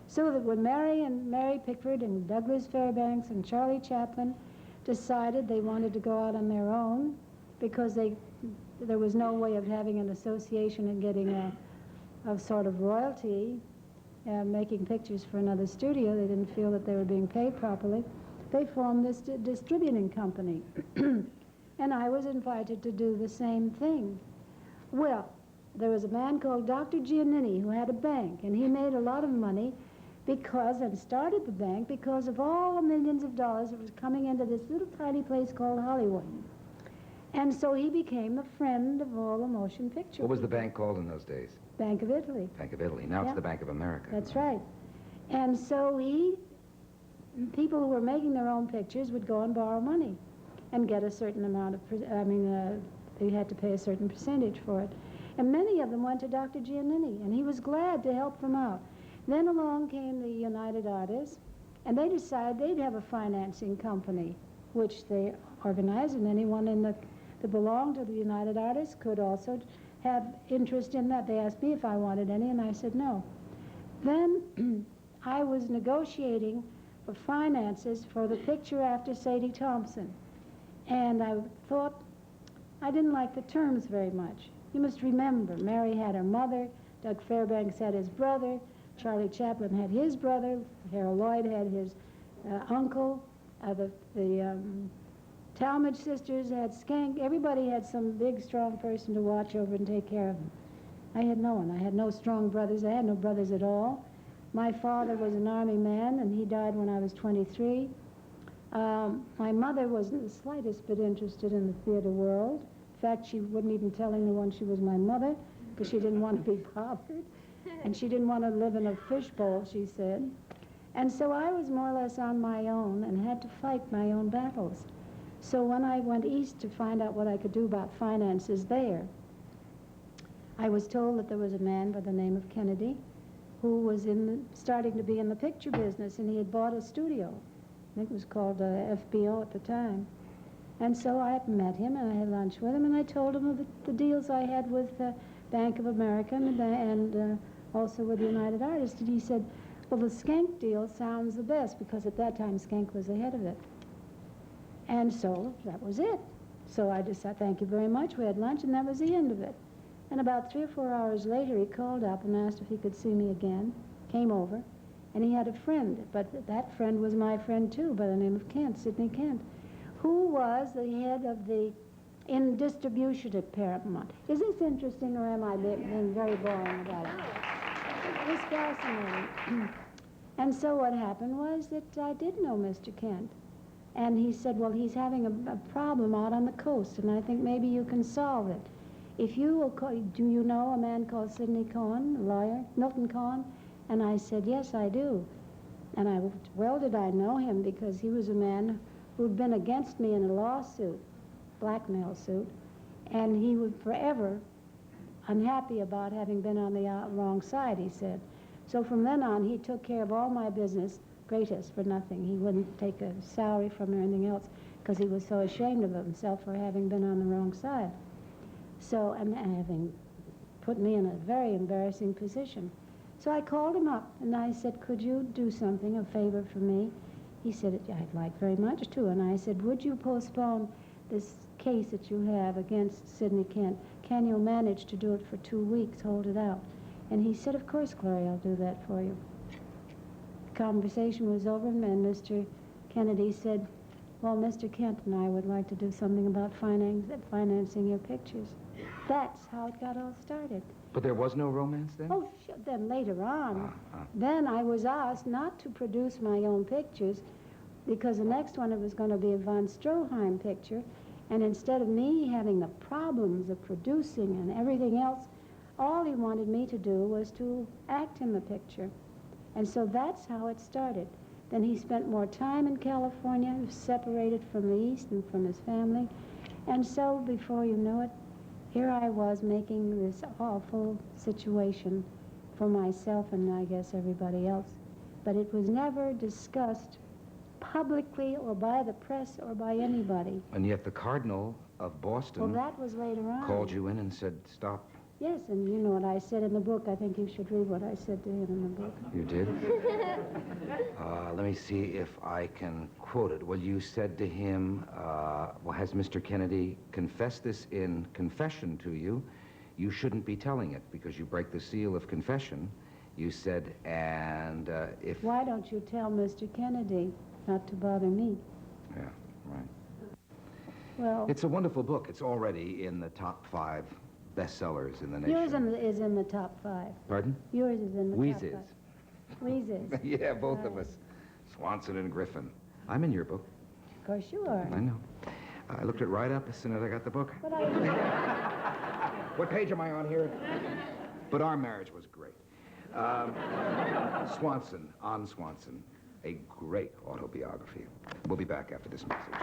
So that when Mary Pickford and Douglas Fairbanks and Charlie Chaplin decided they wanted to go out on their own because there was no way of having an association and getting a sort of royalty, making pictures for another studio. They didn't feel that they were being paid properly. They formed this distributing company. And I was invited to do the same thing. Well, there was a man called Dr. Giannini who had a bank, and he made a lot of money and started the bank because of all the millions of dollars that was coming into this little tiny place called Hollywood. And so he became the friend of all the motion picture What was the people. bank called in those days? Bank of Italy. Bank of Italy. Now it's the Bank of America. That's right. And so people who were making their own pictures would go and borrow money and get a certain amount of, they had to pay a certain percentage for it. And many of them went to Dr. Giannini, and he was glad to help them out. Then along came the United Artists, and they decided they'd have a financing company, which they organized, and anyone that belonged to the United Artists could also have interest in that. They asked me if I wanted any, and I said no. Then I was negotiating for finances for the picture after Sadie Thompson, and I thought I didn't like the terms very much. You must remember, Mary had her mother, Doug Fairbanks had his brother, Charlie Chaplin had his brother, Harold Lloyd had his uncle, the Talmadge sisters had Skank. Everybody had some big, strong person to watch over and take care of them. I had no one. I had no strong brothers. I had no brothers at all. My father was an army man, and he died when I was 23. My mother wasn't the slightest bit interested in the theater world. In fact, she wouldn't even tell anyone she was my mother because she didn't want to be bothered. And she didn't want to live in a fishbowl, she said. And so I was more or less on my own and had to fight my own battles. So when I went east to find out what I could do about finances there, I was told that there was a man by the name of Kennedy who was starting to be in the picture business, and he had bought a studio. think it was called FBO at the time. And so I met him, and I had lunch with him, and I told him of the deals I had with Bank of America and also with United Artists. And he said, well, the Skank deal sounds the best, because at that time Skank was ahead of it. And so that was it. So I just said, thank you very much. We had lunch, and that was the end of it. And about 3 or 4 hours later, he called up and asked if he could see me again, came over, and he had a friend, but that friend was my friend too, by the name of Kent, Sidney Kent, who was the head of the in distribution at Paramount. Is this interesting, or am I being very boring about it? It was fascinating. And so what happened was that I did know Mr. Kent. And he said, well, he's having a problem out on the coast, and I think maybe you can solve it. If you will call, do you know a man called Sidney Cohen, a lawyer, Milton Cohen? And I said, yes, I do. And well did I know him, because he was a man who'd been against me in a lawsuit, blackmail suit, and he was forever unhappy about having been on the wrong side, he said. So from then on, he took care of all my business, gratis, for nothing. He wouldn't take a salary from me or anything else, because he was so ashamed of himself for having been on the wrong side. So, and having put me in a very embarrassing position. So I called him up, and I said, could you do something, a favor for me? He said, I'd like very much to. And I said, would you postpone this case that you have against Sidney Kent? Can you manage to do it for 2 weeks, hold it out? And he said, of course, Gloria, I'll do that for you. The conversation was over, and Mr. Kennedy said, well, Mr. Kent and I would like to do something about financing your pictures. That's how it got all started. But there was no romance then? Oh, then later on, then I was asked not to produce my own pictures, because the next one, it was going to be a von Stroheim picture, and instead of me having the problems of producing and everything else, all he wanted me to do was to act in the picture. And so that's how it started. Then he spent more time in California, separated from the East and from his family. And so, before you know it, here I was making this awful situation for myself and I guess everybody else. But it was never discussed publicly or by the press or by anybody. And yet the Cardinal of Boston Well, that was later on. called you in and said, stop. Yes, and you know what I said in the book. I think you should read what I said to him in the book. You did? Let me see if I can quote it. Well, you said to him, well, has Mr. Kennedy confessed this in confession to you? You shouldn't be telling it because you break the seal of confession. You said, and if... Why don't you tell Mr. Kennedy not to bother me? Yeah, right. Well... It's a wonderful book. It's already in the top 5 bestsellers in the nation. Yours is in the top 5. Pardon? Yours is in the Wheezes. top 5. Wheezes. Yeah, both of us. Swanson and Griffin. I'm in your book. Of course you are. I know. I looked it right up as soon as I got the book. But I... What page am I on here? But our marriage was great. Swanson, on Swanson. A great autobiography. We'll be back after this message.